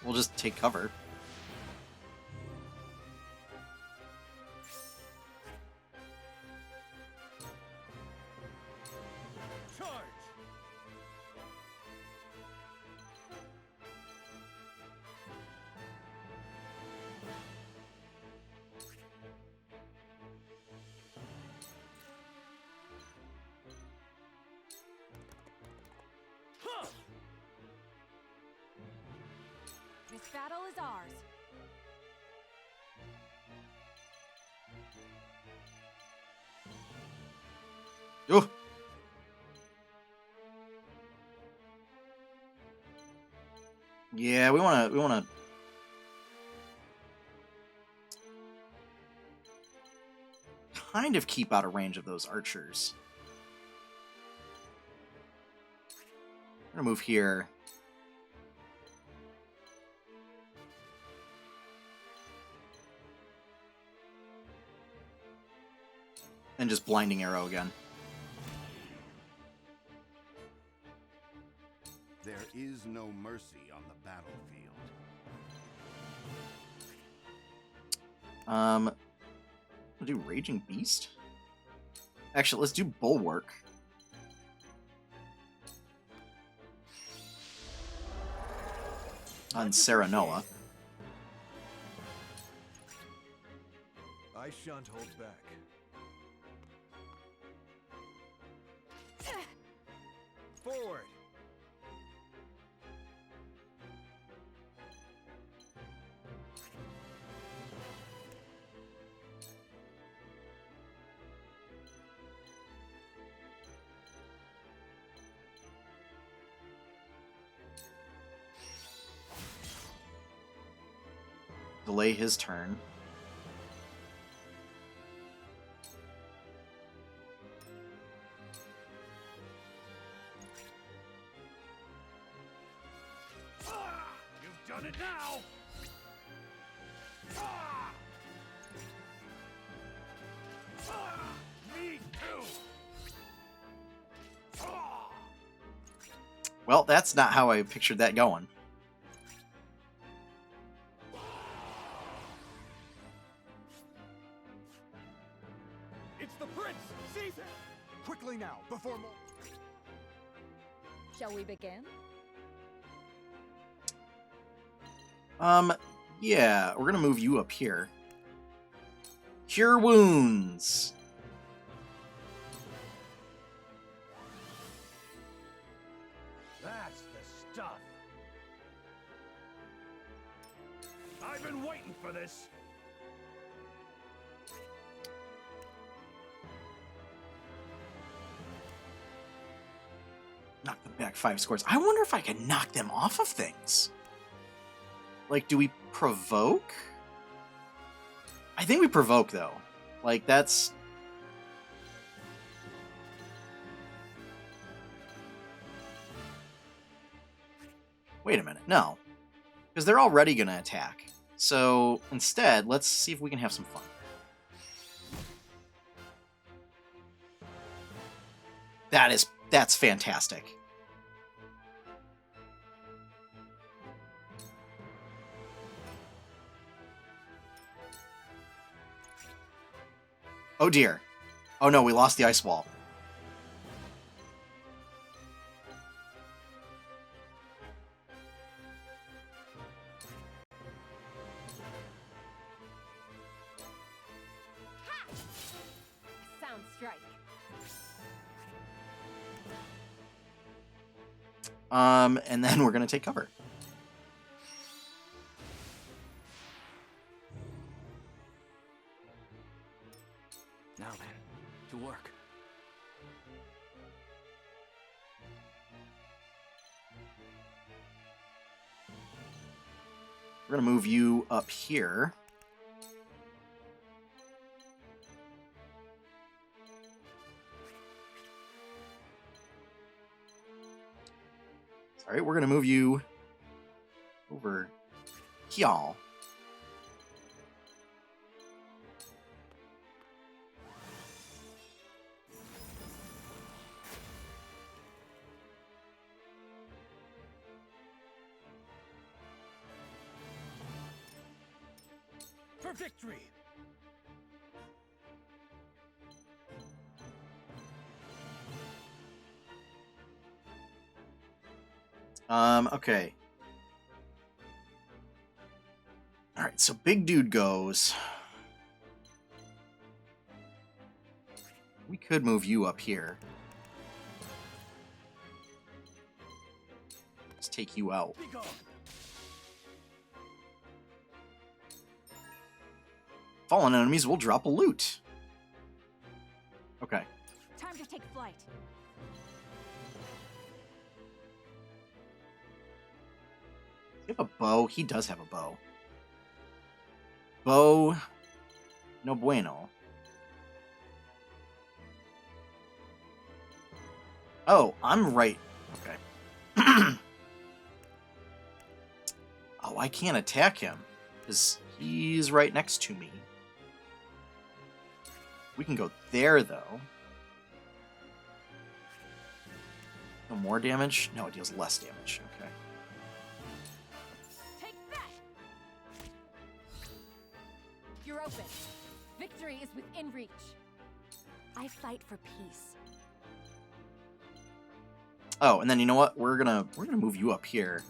Speaker 1: We'll just take cover.
Speaker 8: This battle is ours.
Speaker 1: Oh. Yeah, we wanna kind of keep out of range of those archers. I'm gonna move here. And just blinding arrow again.
Speaker 3: There is no mercy on the battlefield.
Speaker 1: We'll do Raging Beast. Actually, let's do Bulwark. On Serenoa.
Speaker 11: I shan't hold back.
Speaker 6: Forward!
Speaker 1: Delay his turn.
Speaker 10: You've done it now! Me too!
Speaker 1: Well, that's not how I pictured that going.
Speaker 6: It's the prince! Seize him! Quickly now, before more...
Speaker 9: Shall we begin?
Speaker 1: Yeah, we're gonna move you up here. Cure wounds.
Speaker 10: That's the stuff. I've been waiting for this.
Speaker 1: Knock them back 5 scores. I wonder if I can knock them off of things. Like, do we provoke? I think we provoke, though. Like, that's... Wait a minute. No. Because they're already going to attack. So, instead, let's see if we can have some fun. That's fantastic. Oh dear. Oh no, we lost the ice wall.
Speaker 8: Sound strike.
Speaker 1: And then we're gonna take cover.
Speaker 12: Now then, to work.
Speaker 1: We're gonna move you up here. Sorry, we're gonna move you over here.
Speaker 6: For victory!
Speaker 1: Okay. Alright, so big dude goes. We could move you up here. Let's take you out.
Speaker 6: Be gone!
Speaker 1: Fallen enemies will drop a loot. Okay.
Speaker 8: Time to take flight.
Speaker 1: You have a bow? He does have a bow. Bow. No bueno. Oh, I'm right. Okay. Oh, I can't attack him. Because he's right next to me. We can go there, though. No more damage? No, it deals less damage. Okay.
Speaker 8: Take that! You're open. Victory is within reach. I fight for peace.
Speaker 1: Oh, and then you know what? We're gonna move you up here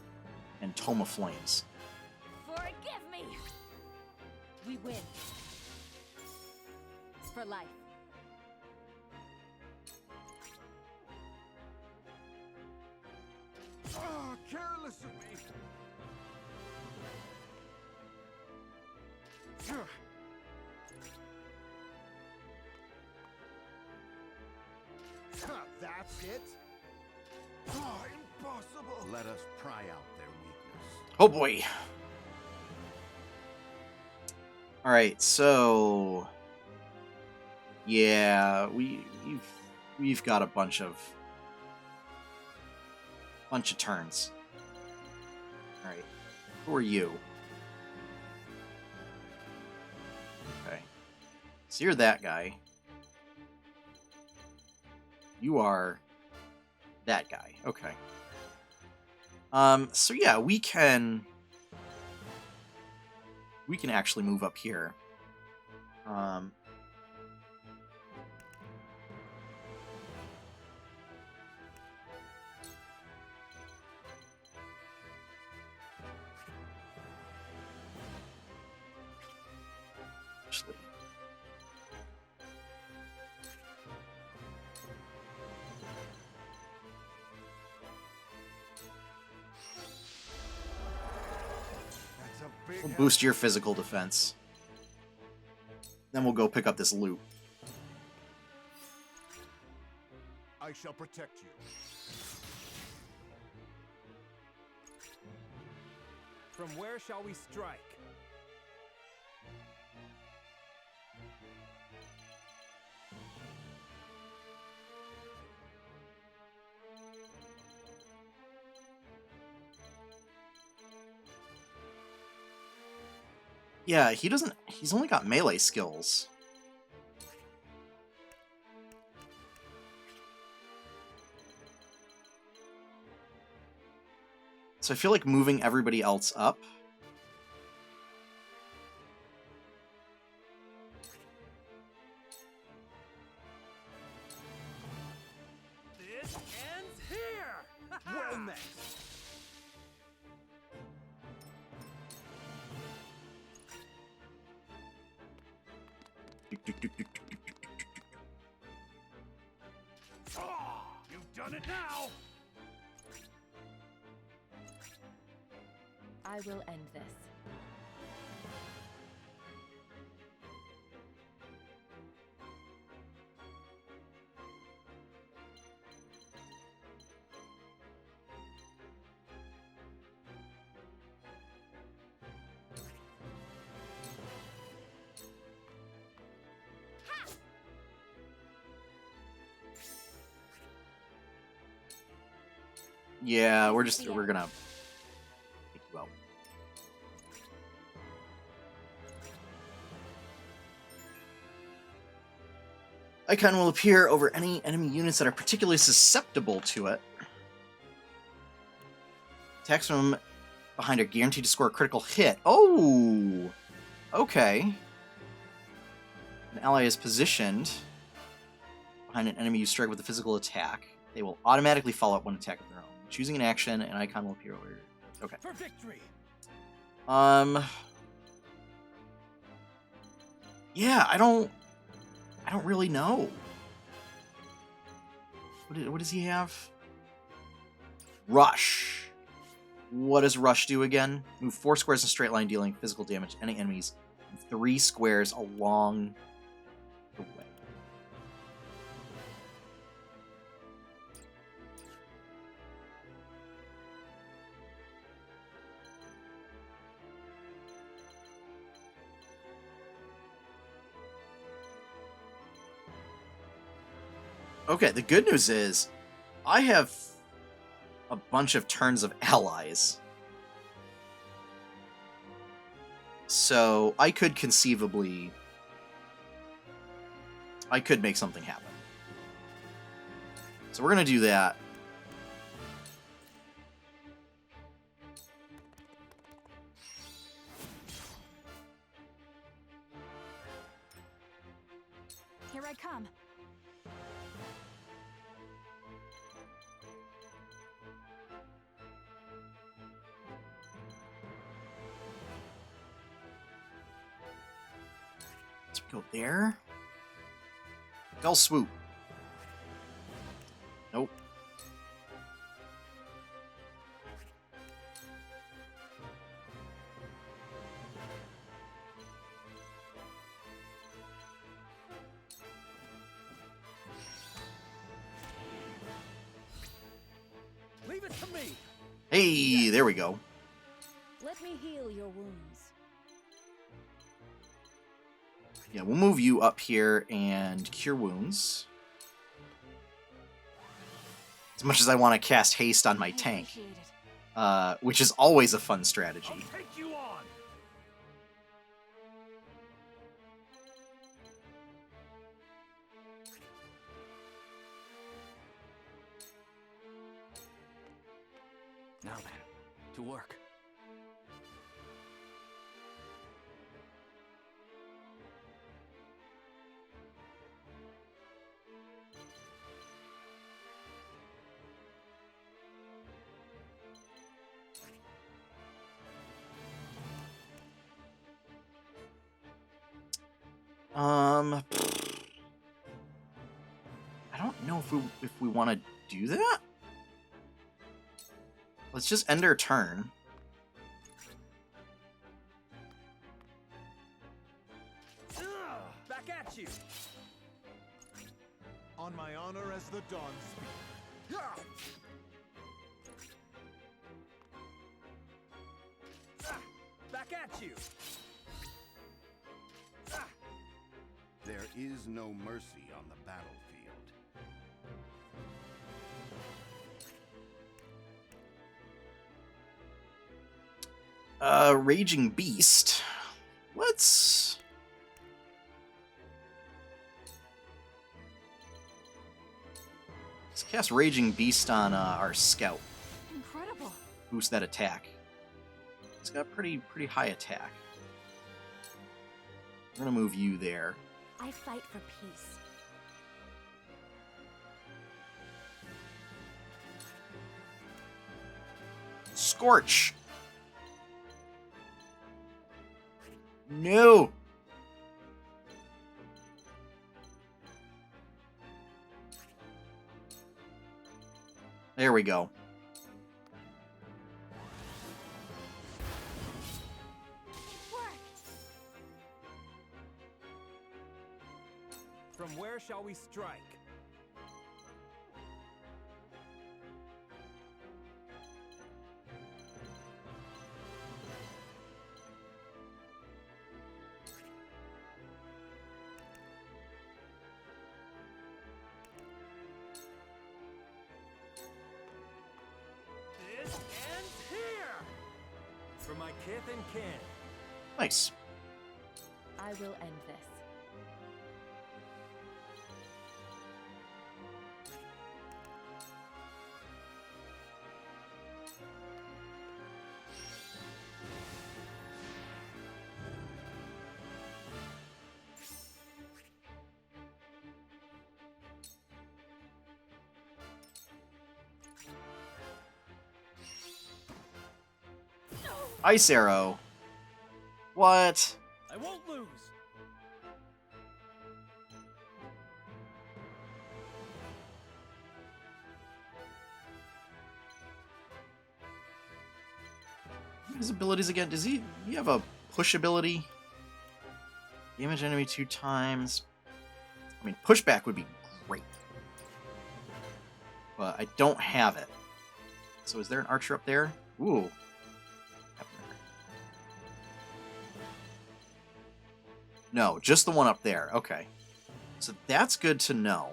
Speaker 1: and Tome of Flames.
Speaker 8: Forgive me! We win. For life.
Speaker 6: Ah, careless of me! That's it? Oh, impossible!
Speaker 3: Let us pry out their weakness.
Speaker 1: Oh boy. Alright, so yeah, we've got a bunch of turns. Alright. Who are you? Okay. So you're that guy. You are that guy. Okay. So yeah, we can actually move up here. Actually,
Speaker 5: That's a big
Speaker 1: we'll boost your physical defense. Then we'll go pick up this loot.
Speaker 5: I shall protect you.
Speaker 7: From where shall we strike?
Speaker 1: Yeah, he's only got melee skills. So I feel like moving everybody else up.
Speaker 7: This ends here! Well met!
Speaker 5: You've done it now!
Speaker 8: I will end this.
Speaker 1: Yeah, we're gonna take you out. Icon will appear over any enemy units that are particularly susceptible to it. Attacks from behind are guaranteed to score a critical hit. Oh! Okay. An ally is positioned behind an enemy you strike with a physical attack. They will automatically follow up one attack of their own. Choosing an action, an icon will appear over. Okay.
Speaker 7: For victory!
Speaker 1: Yeah, I don't really know. What does he have? Rush. What does Rush do again? Move 4 squares in a straight line, dealing physical damage to any enemies. 3 squares along the way. Okay, the good news is I have a bunch of turns of allies. So I could conceivably... I could make something happen. So we're going to do that.
Speaker 8: Here I come.
Speaker 1: Let's go there. Fell swoop. Nope.
Speaker 6: Leave it to me.
Speaker 1: Hey, there we go.
Speaker 9: Let me heal your wounds.
Speaker 1: Yeah, we'll move you up here and cure wounds. As much as I want to cast haste on my tank, which is always a fun strategy.
Speaker 5: I'll take you on.
Speaker 12: Now then, To work.
Speaker 1: I don't know if we want to do that. Let's just end our turn.
Speaker 6: Back at you! On my honor as the Dawn Speaker. Back at you!
Speaker 3: There is no mercy on the battlefield.
Speaker 1: Raging Beast. Let's cast Raging Beast on our scout.
Speaker 8: Incredible.
Speaker 1: Boost that attack. It's got pretty high attack. We're gonna move you there.
Speaker 8: I fight for peace.
Speaker 1: Scorch. No. There we go.
Speaker 7: From where shall we strike?
Speaker 6: This ends here!
Speaker 7: For my kith and kin.
Speaker 1: Nice.
Speaker 9: I will end this.
Speaker 1: Ice Arrow. What?
Speaker 6: I won't lose!
Speaker 1: His abilities again. Does he have a push ability? Damage enemy 2 times. I mean, pushback would be great. But I don't have it. So is there an archer up there? Ooh. No, just the one up there. Okay. So that's good to know.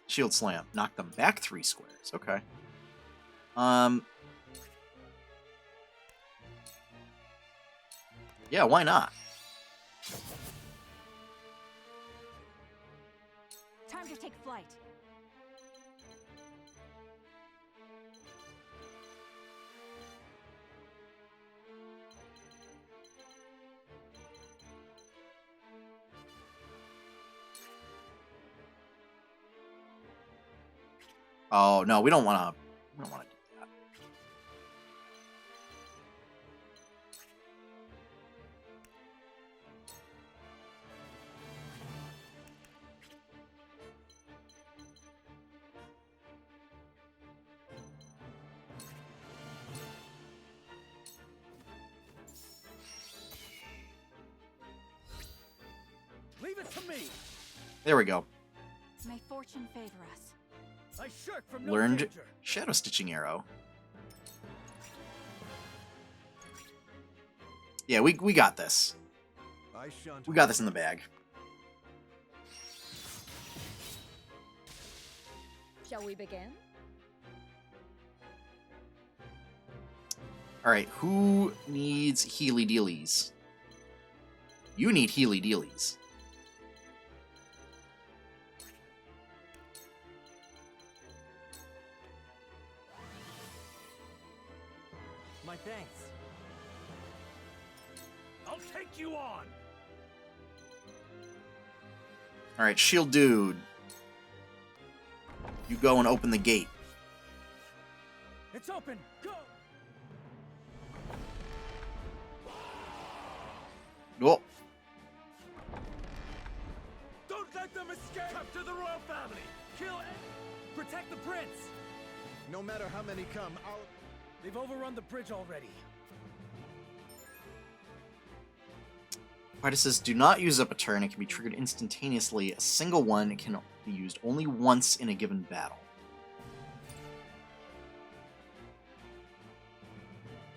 Speaker 1: Shield Slam. Knock them back 3 squares. Okay. Yeah, why not?
Speaker 8: Time to take flight.
Speaker 1: Oh no, we don't want to. We don't want to do that.
Speaker 6: Leave it to me!
Speaker 1: There we go.
Speaker 8: May fortune favor us.
Speaker 6: I shirk from no
Speaker 1: Learned
Speaker 6: danger.
Speaker 1: Shadow Stitching Arrow. Yeah, we got this.
Speaker 11: I shan't.
Speaker 1: We got this in the bag.
Speaker 9: Shall we begin?
Speaker 1: All right, who needs Healy Dealies? You need Healy Dealies.
Speaker 7: My thanks.
Speaker 10: I'll take you on!
Speaker 1: Alright, shield dude. You go and open the gate.
Speaker 6: It's open! Go!
Speaker 1: Oh.
Speaker 6: Don't let them escape! Capture the royal family! Kill Protect the prince!
Speaker 11: No matter how many come, I'll...
Speaker 6: They've overrun the bridge already.
Speaker 1: It says, do not use up a turn. It can be triggered instantaneously. A single one can be used only once in a given battle.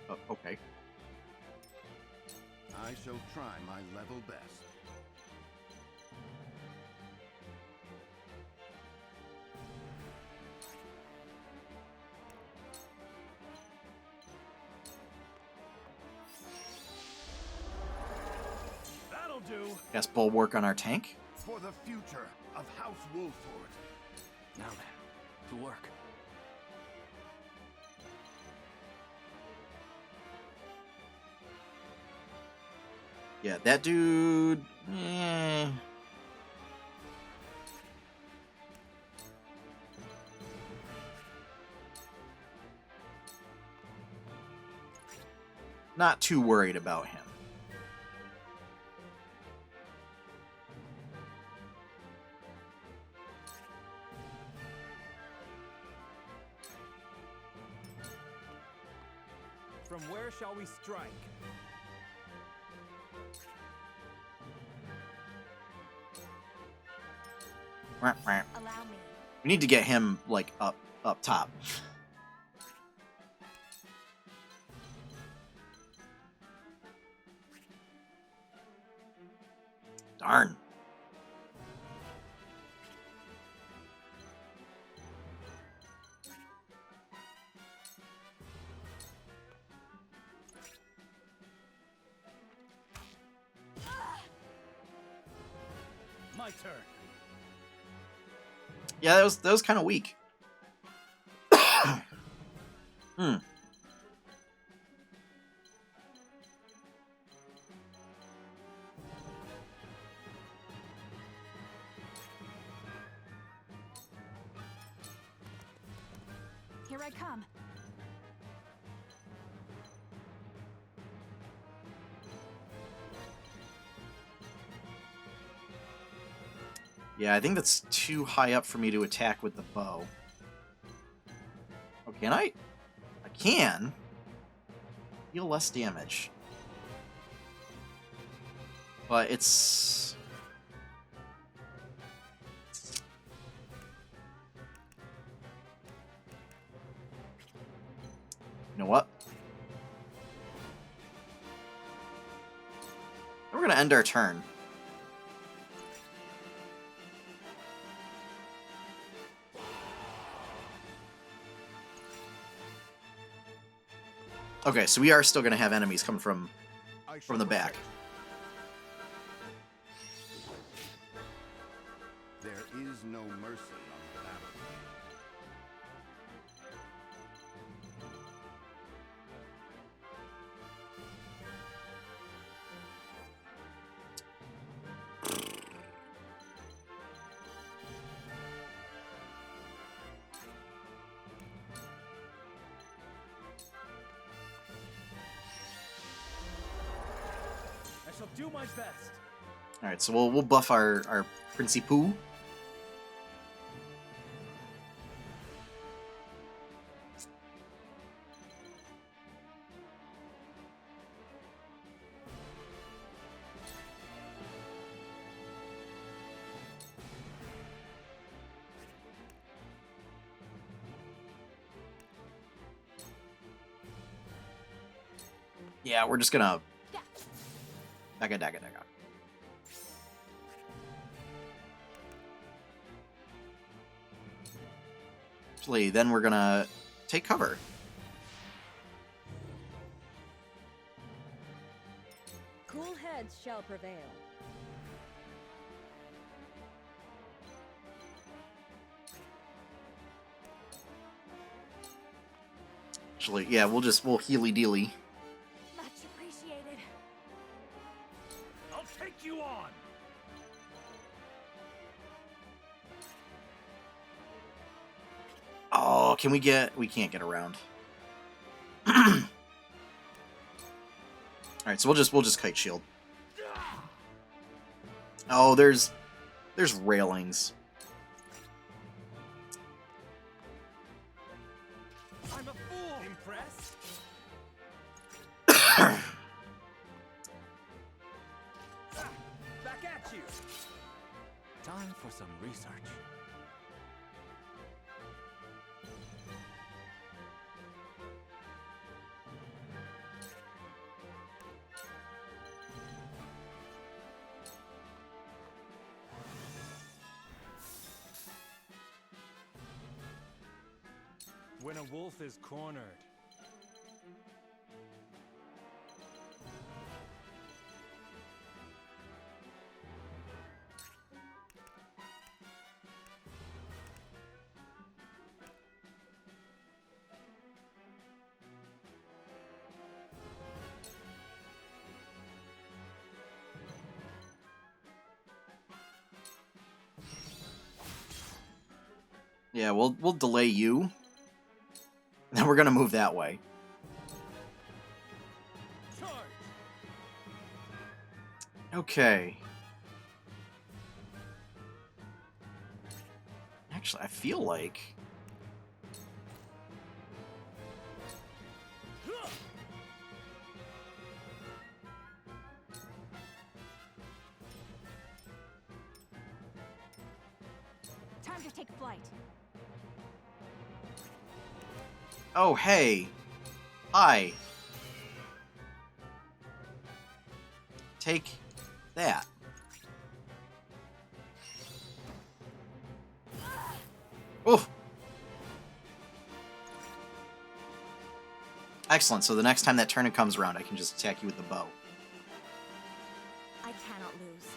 Speaker 1: Oh, okay.
Speaker 3: I shall try my level best.
Speaker 10: That'll do.
Speaker 1: Yes, bulwark on our tank.
Speaker 3: For the future of House Wolford.
Speaker 12: Now then, to work.
Speaker 1: Yeah, that dude... Not too worried about him.
Speaker 7: From where shall we strike?
Speaker 1: Allow
Speaker 8: me.
Speaker 1: We need to get him, like, up top. Darn.
Speaker 10: My turn.
Speaker 1: Yeah, that was kind of weak. Hmm.
Speaker 8: Here I come.
Speaker 1: Yeah, I think that's too high up for me to attack with the bow. Oh, can I? I can. Deal less damage. But it's... You know what? We're going to end our turn. Okay, so we are still going to have enemies coming from the back.
Speaker 3: There is no mercy on the battlefield.
Speaker 6: I shall do my best.
Speaker 1: All right, so we'll buff our Princey Pooh. Yeah, we're just gonna Daga. Actually, then we're gonna take cover.
Speaker 9: Cool heads shall prevail.
Speaker 1: Actually, yeah, we'll healy dealy.
Speaker 8: Much appreciated.
Speaker 10: I'll take you on.
Speaker 1: Oh, can we get? We can't get around. All right, so we'll just kite shield. Oh, there's railings.
Speaker 6: I'm a fool. Impressed? Back at you.
Speaker 12: Time for some research.
Speaker 7: When a wolf is cornered.
Speaker 1: Yeah, we'll delay you. Then we're gonna move that way. Okay. Actually, I feel like...
Speaker 8: Time to take flight.
Speaker 1: Oh, hey. Hi. Take that. Oh. Excellent. So the next time that turnip comes around, I can just attack you with the bow.
Speaker 8: I cannot lose.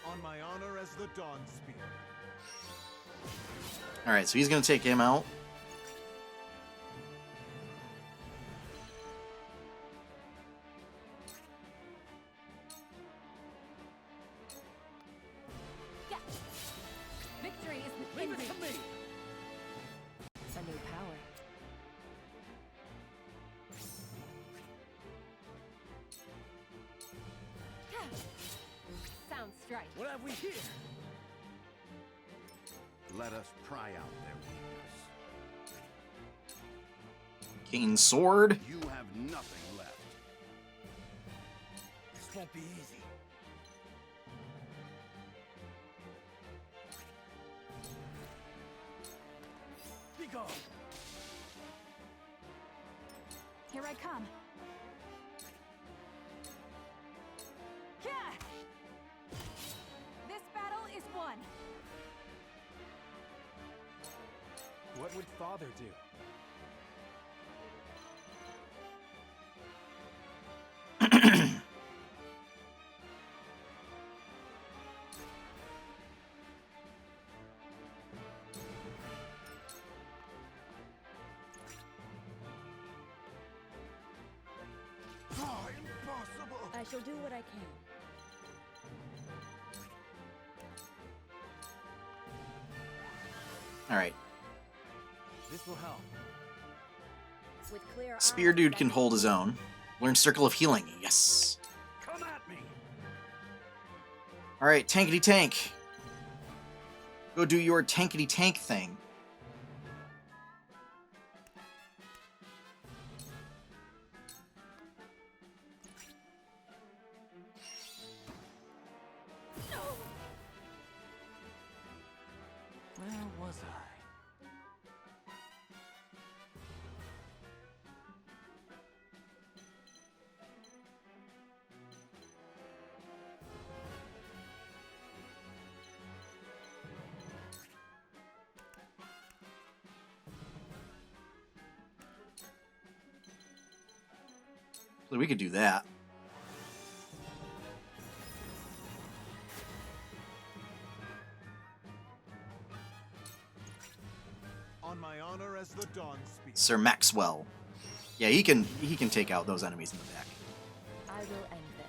Speaker 6: On my honor as the Dawn Spear.
Speaker 1: Alright, so he's going to take him out.
Speaker 8: Yeah. Victory is within reach. A new power. Sounds right.
Speaker 6: What have we here?
Speaker 3: Let us pry out their weakness.
Speaker 1: Keen sword.
Speaker 3: You have nothing left.
Speaker 6: This won't be easy. Be gone.
Speaker 8: Here I come. Yeah! This battle is won.
Speaker 7: What would Father do?
Speaker 6: Oh, impossible.
Speaker 9: I shall do what I can.
Speaker 1: Alright.
Speaker 6: This will help.
Speaker 9: With clear
Speaker 1: Spear
Speaker 9: eyes,
Speaker 1: Dude can hold his own. Learn Circle of Healing. Yes.
Speaker 10: Come at me.
Speaker 1: Alright, Tankety Tank. Go do your Tankety Tank thing.
Speaker 12: was I?
Speaker 1: So we could do that.
Speaker 11: On my honor as the Dawn speaks.
Speaker 1: Sir Maxwell. Yeah, he can take out those enemies in the back.
Speaker 8: I will end this.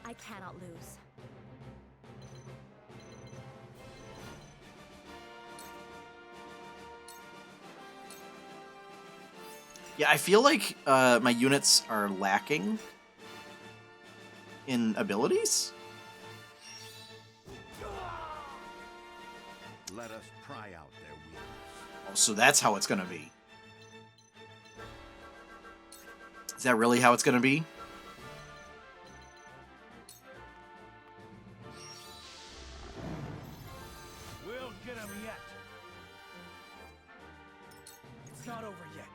Speaker 8: I cannot lose.
Speaker 1: Yeah, I feel like my units are lacking in abilities.
Speaker 3: Let us pry out their wheels.
Speaker 1: Oh, so that's how it's gonna be. Is that really how it's gonna be?
Speaker 10: We'll get him yet.
Speaker 6: It's not over yet.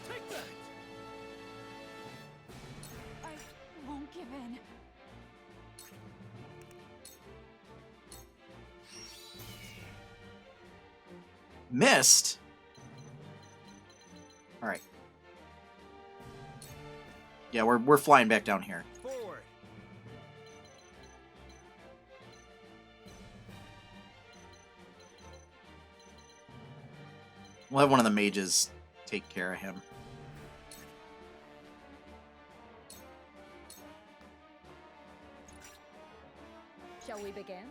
Speaker 10: Take that!
Speaker 8: I won't give in.
Speaker 1: Missed. All right. Yeah, we're flying back down here.
Speaker 6: Forward.
Speaker 1: We'll have one of the mages take care of him.
Speaker 9: Shall we begin?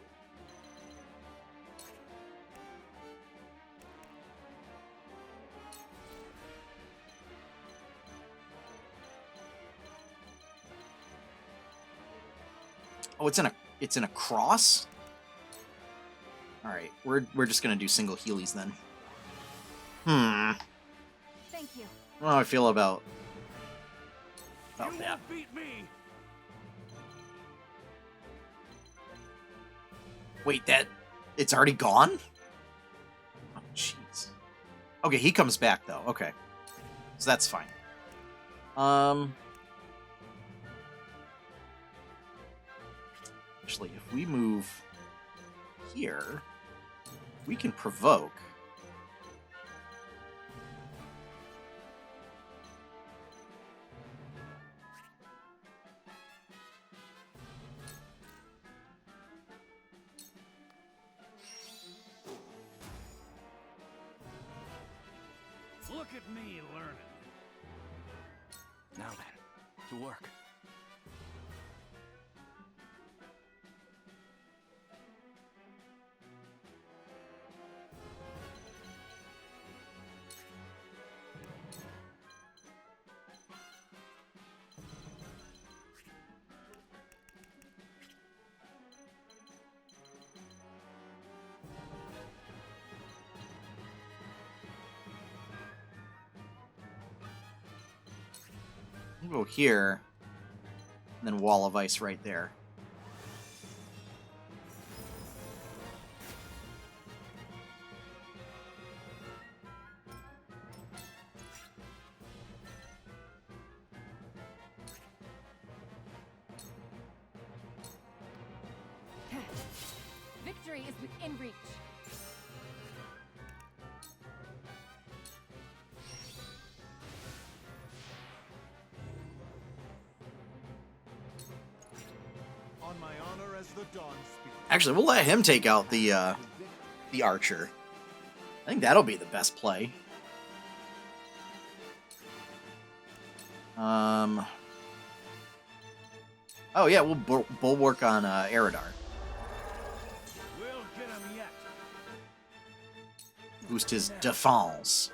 Speaker 1: Oh, it's in a cross? Alright, we're just gonna do single Heelys then.
Speaker 8: Thank you.
Speaker 1: I don't know how I feel about
Speaker 10: You
Speaker 1: that.
Speaker 10: won't beat me!
Speaker 1: Wait, it's already gone? Oh, jeez. Okay, he comes back though. Okay. So that's fine. Actually, if we move here, we can provoke.
Speaker 10: Look at me learning.
Speaker 12: Now then, to work.
Speaker 1: We'll go here, and then wall of ice right there.
Speaker 8: Victory is within reach.
Speaker 11: On
Speaker 6: On my honor as the Dawn Speaker.
Speaker 1: Actually, we'll let him take out the archer. I think that'll be the best play. Oh yeah, we'll bulwark on Eridar.
Speaker 10: We'll get him yet.
Speaker 1: Boost his defense.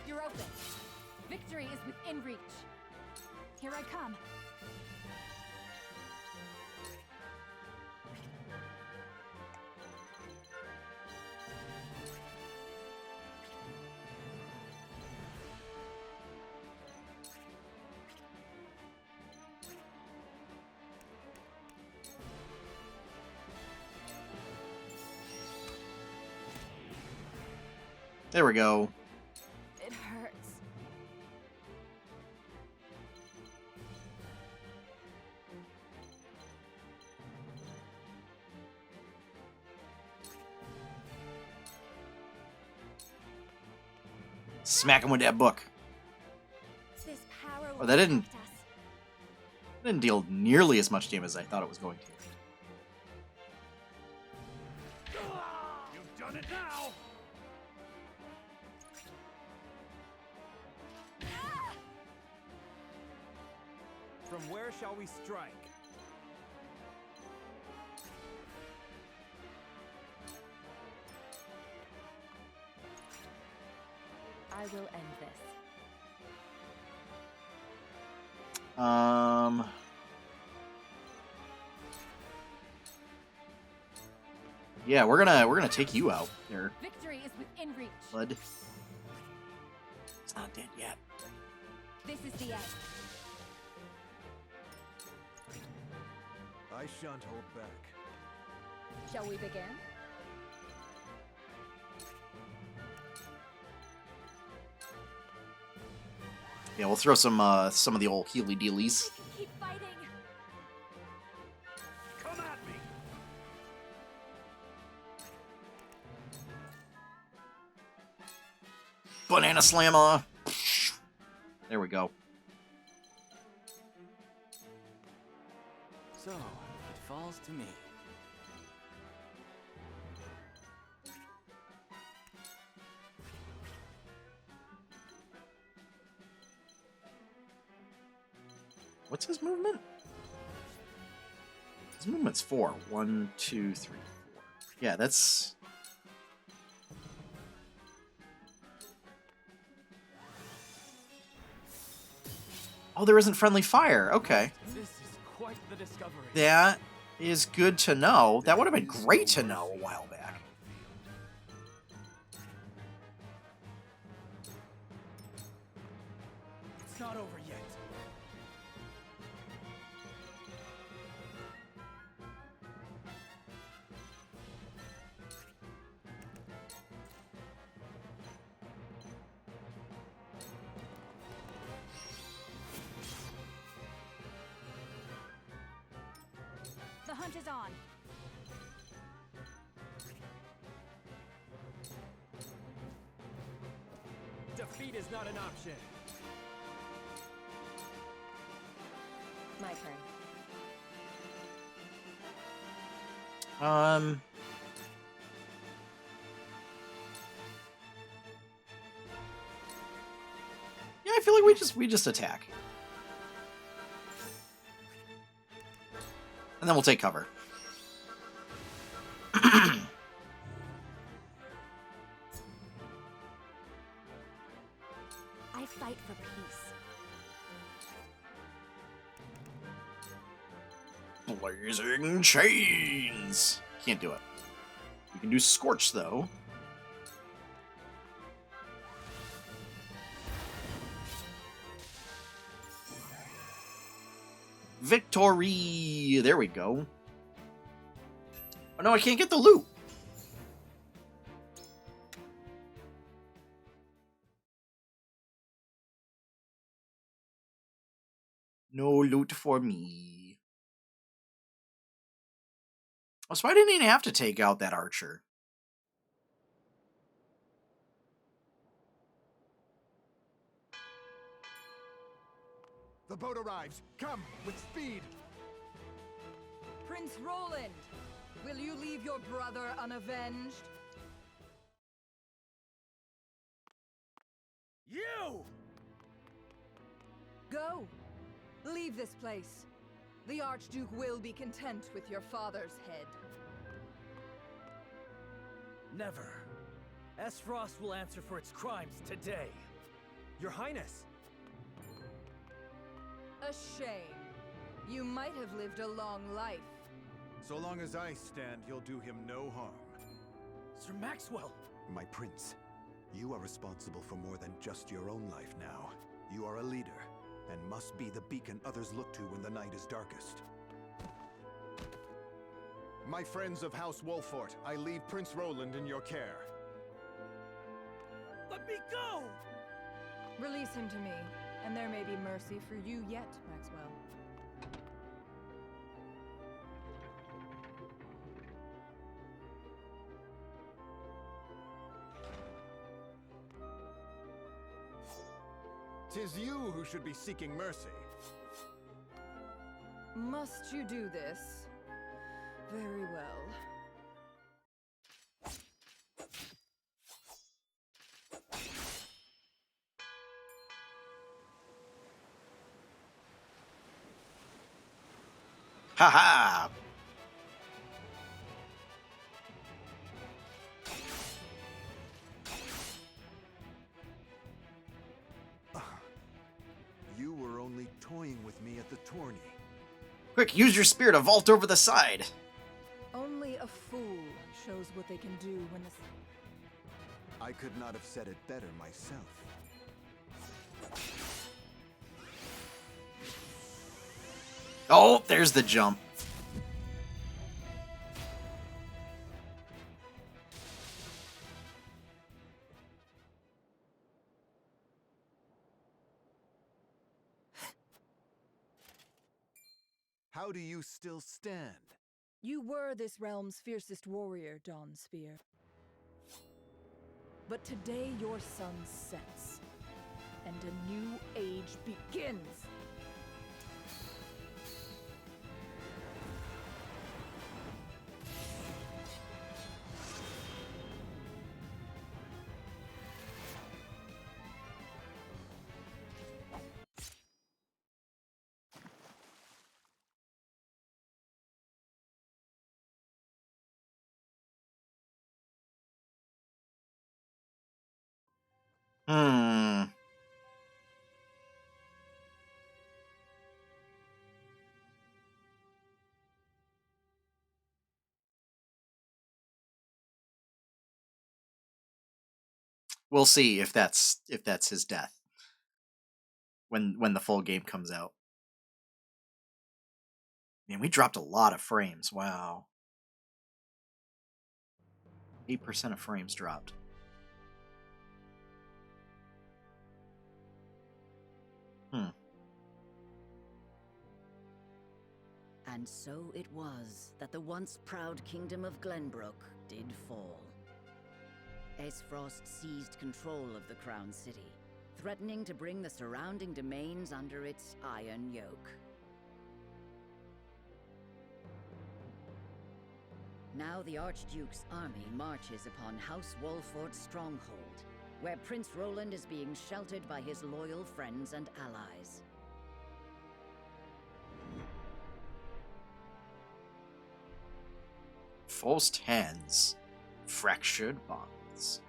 Speaker 8: You're open. Victory is within reach. Here I come.
Speaker 1: There we go.
Speaker 8: It hurts.
Speaker 1: Smack him with that book.
Speaker 8: This power
Speaker 1: Oh, that didn't
Speaker 8: protect us.
Speaker 1: didn't deal nearly as much damage as I thought it was going to.
Speaker 10: You've done it now.
Speaker 7: From where shall we strike?
Speaker 8: I will end this.
Speaker 1: Yeah, we're gonna take you out there,
Speaker 8: Victory is within reach.
Speaker 1: bud. It's not dead yet.
Speaker 8: This is the end.
Speaker 11: I shan't hold back.
Speaker 9: Shall we begin?
Speaker 1: Yeah, we'll throw some of the old healy dealies.
Speaker 8: Keep fighting.
Speaker 10: Come at me.
Speaker 1: Banana slammer. There we go.
Speaker 12: So, it falls to me.
Speaker 1: What's his movement? His movement's 4. 1, 2, 3, 4. Yeah, that's... Oh, there isn't friendly fire. Okay.
Speaker 12: This is quite the discovery.
Speaker 1: That is good to know. That would have been great to know a while back.
Speaker 12: It's not over yet.
Speaker 8: The hunt is on.
Speaker 7: Defeat is not an option.
Speaker 9: My turn.
Speaker 1: Yeah, I feel like we just attack. And then we'll take cover.
Speaker 8: I fight for peace.
Speaker 1: Blazing chains. Can't do it. You can do scorch though. Victory! There we go. Oh no, I can't get the loot. No loot for me. Oh, so I didn't even have to take out that archer.
Speaker 6: The boat arrives. Come, with speed.
Speaker 2: Prince Roland, will you leave your brother unavenged?
Speaker 6: You!
Speaker 2: Go! Leave this place. The Archduke will be content with your father's head.
Speaker 12: Never. Esfrost will answer for its crimes today.
Speaker 7: Your Highness!
Speaker 2: A shame. You might have lived a long life.
Speaker 11: So long as I stand, you'll do him no harm.
Speaker 12: Sir Maxwell!
Speaker 11: My prince, you are responsible for more than just your own life now. You are a leader, and must be the beacon others look to when the night is darkest. My friends of House Wolfort, I leave Prince Roland in your care.
Speaker 12: Let me go!
Speaker 8: Release him to me, and there may be mercy for you yet, Maxwell.
Speaker 11: Tis you who should be seeking mercy.
Speaker 8: Must you do this? Very well.
Speaker 1: Haha!
Speaker 11: You were only toying with me at the tourney.
Speaker 1: Quick, use your spear to vault over the side.
Speaker 8: Only a fool shows what they can do when the...
Speaker 11: I could not have said it better myself.
Speaker 1: Oh, there's the jump.
Speaker 11: How do you still stand?
Speaker 8: You were this realm's fiercest warrior, Dawn Spear. But today your sun sets, and a new age begins!
Speaker 1: Hmm. We'll see if that's his death when the full game comes out. Man, we dropped a lot of frames. Wow. 8% of frames dropped.
Speaker 2: And so it was that the once proud kingdom of Glenbrook did fall. Esfrost seized control of the Crown City, threatening to bring the surrounding domains under its iron yoke. Now the Archduke's army marches upon House Wolfort's stronghold, where Prince Roland is being sheltered by his loyal friends and allies.
Speaker 1: Forced hands, fractured bonds.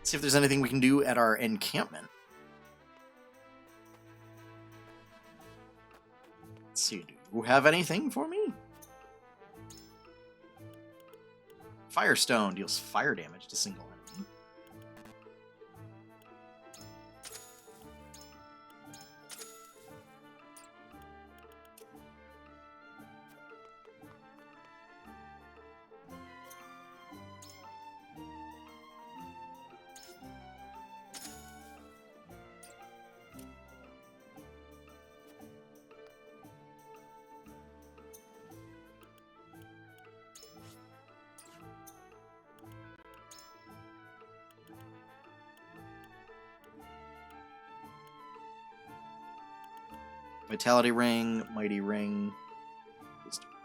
Speaker 1: See if there's anything we can do at our encampment. Let's see. you have anything for me? Firestone deals fire damage to single enemy. Vitality Ring, Mighty Ring. Wisdom Ring.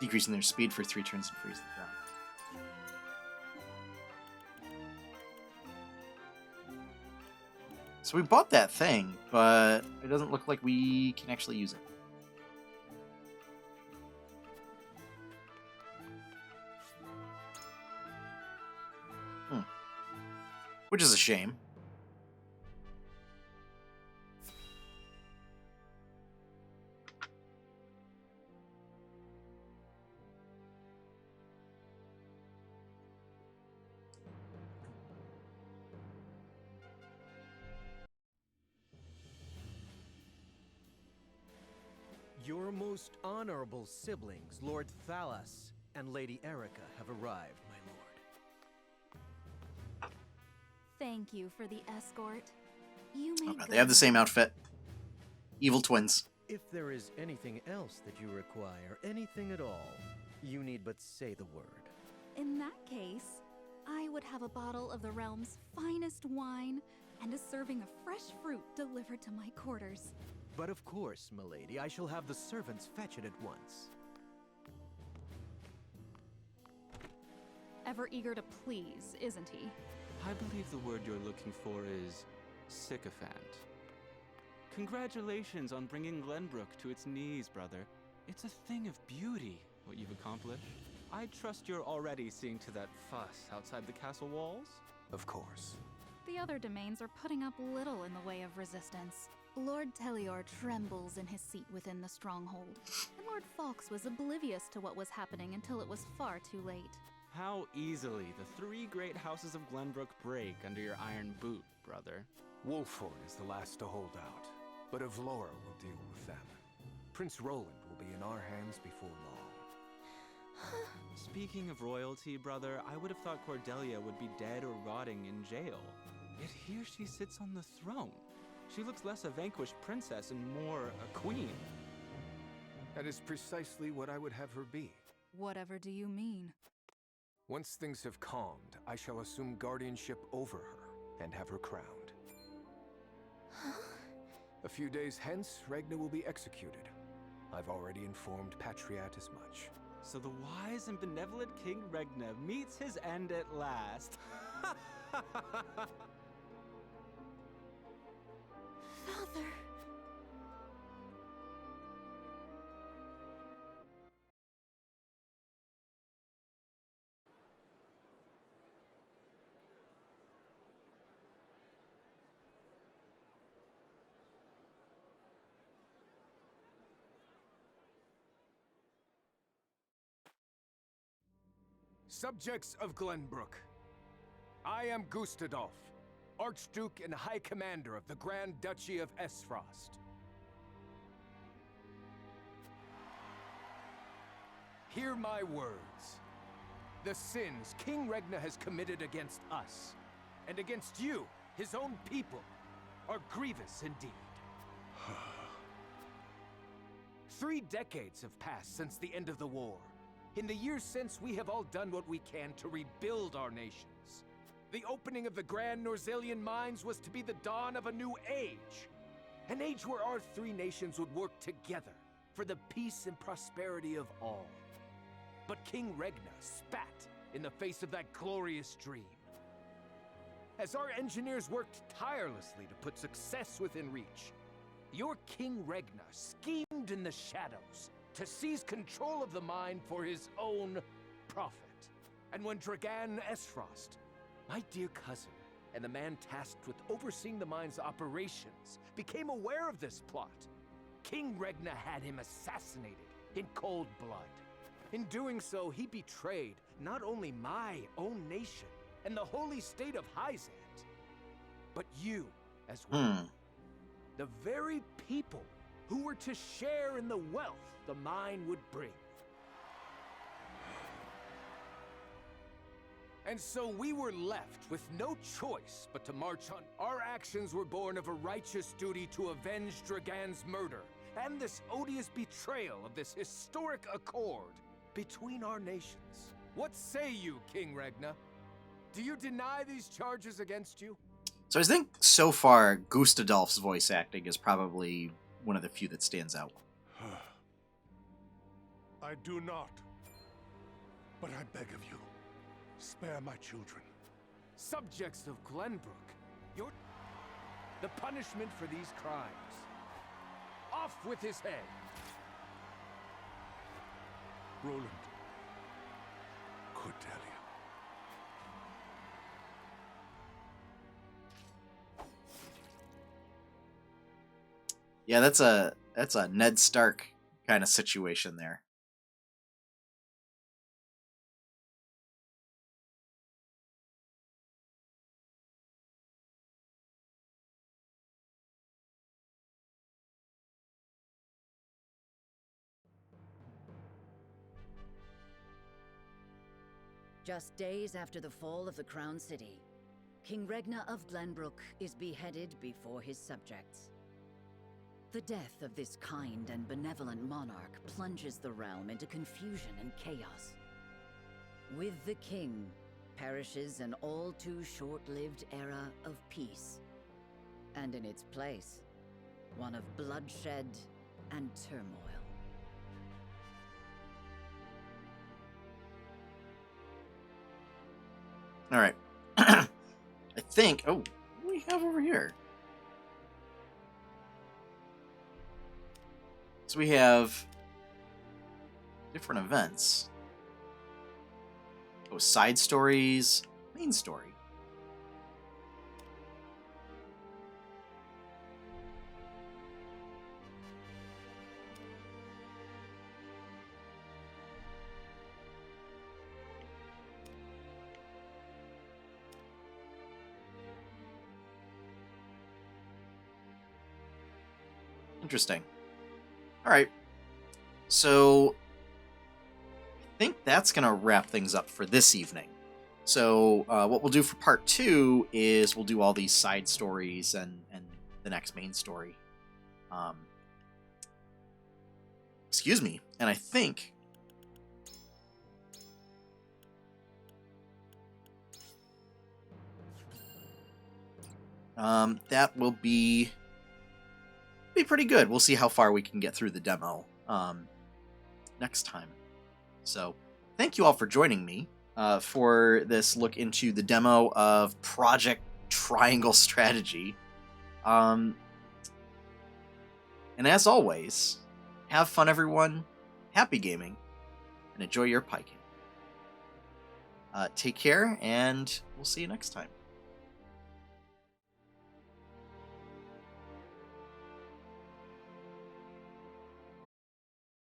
Speaker 1: Decreasing their speed for 3 turns and freeze the ground. So we bought that thing, but it doesn't look like we can actually use it. Which is a shame.
Speaker 12: Your most honorable siblings, Lord Thalas and Lady Erica, have arrived, my lord.
Speaker 8: Thank you for the escort. You may
Speaker 1: They have the same
Speaker 8: go.
Speaker 1: outfit. Evil twins.
Speaker 12: If there is anything else that you require, anything at all, you need but say the word.
Speaker 8: In that case, I would have a bottle of the realm's finest wine and a serving of fresh fruit delivered to my quarters.
Speaker 12: But of course, milady, I shall have the servants fetch it at once.
Speaker 8: Ever eager to please, isn't he?
Speaker 13: I believe the word you're looking for is sycophant. Congratulations on bringing Glenbrook to its knees, brother. It's a thing of beauty, what you've accomplished. I trust you're already seeing to that fuss outside the castle walls?
Speaker 4: Of course.
Speaker 8: The other domains are putting up little in the way of resistance. Lord Telior trembles in his seat within the stronghold, and Lord Fawkes was oblivious to what was happening until it was far too late.
Speaker 13: How easily the 3 great houses of Glenbrook break under your iron boot, brother.
Speaker 4: Wolford is the last to hold out, but Avlora will deal with them. Prince Roland will be in our hands before long.
Speaker 13: Speaking of royalty, brother, I would have thought Cordelia would be dead or rotting in jail. Yet here she sits on the throne. She looks less a vanquished princess and more a queen.
Speaker 4: That is precisely what I would have her be.
Speaker 8: Whatever do you mean?
Speaker 4: Once things have calmed, I shall assume guardianship over her and have her crowned. A few days hence, Regna will be executed. I've already informed Patriat as much.
Speaker 13: So the wise and benevolent King Regna meets his end at last.
Speaker 8: Father!
Speaker 4: Subjects of Glenbrook, I am Gustadolf, Archduke and High Commander of the Grand Duchy of Esfrost. Hear my words. The sins King Regna has committed against us, and against you, his own people, are grievous indeed. 3 decades have passed since the end of the war. In the years since, we have all done what we can to rebuild our nations. The opening of the Grand Norzelian mines was to be the dawn of a new age. An age where our 3 nations would work together for the peace and prosperity of all. But King Regna spat in the face of that glorious dream.
Speaker 12: as our engineers worked tirelessly to put success within reach. Your King Regna schemed in the shadows to seize control of the mine for his own profit. And when Dragan Esfrost, my dear cousin, and the man tasked with overseeing the mine's operations, became aware of this plot, King Regna had him assassinated in cold blood. In doing so, he betrayed not only my own nation and the holy state of Hyzant, but you as well. The very people who were to share in the wealth the mine would bring. And so we were left with no choice but to march on. Our actions were born of a righteous duty to avenge Dragan's murder and this odious betrayal of this historic accord between our nations. What say you, King Regna? Do you deny these charges against you?
Speaker 1: So I think so far, Gustadolf's voice acting is probably one of the few that stands out.
Speaker 5: I do not. But I beg of you, spare my children.
Speaker 12: Subjects of Glenbrook, the punishment for these crimes. Off with his head!
Speaker 5: Roland. Cordelia.
Speaker 1: Yeah, that's a Ned Stark kind of situation there.
Speaker 2: Just days after the fall of the Crown City, King Regna of Glenbrook is beheaded before his subjects. The death of this kind and benevolent monarch plunges the realm into confusion and chaos. With the king perishes an all too short-lived era of peace, and in its place, one of bloodshed and turmoil.
Speaker 1: All right. I think... Oh, what do we have over here? So we have different events. Oh, side stories, main story. Interesting. All right. So I think that's going to wrap things up for this evening. So what we'll do for part 2 is we'll do all these side stories and the next main story. Excuse me. And I think that will be pretty good. We'll see how far we can get through the demo next time. So thank you all for joining me for this look into the demo of Project Triangle Strategy. And as always, have fun, everyone. Happy gaming, and enjoy your Pike. Take care, and we'll see you next time.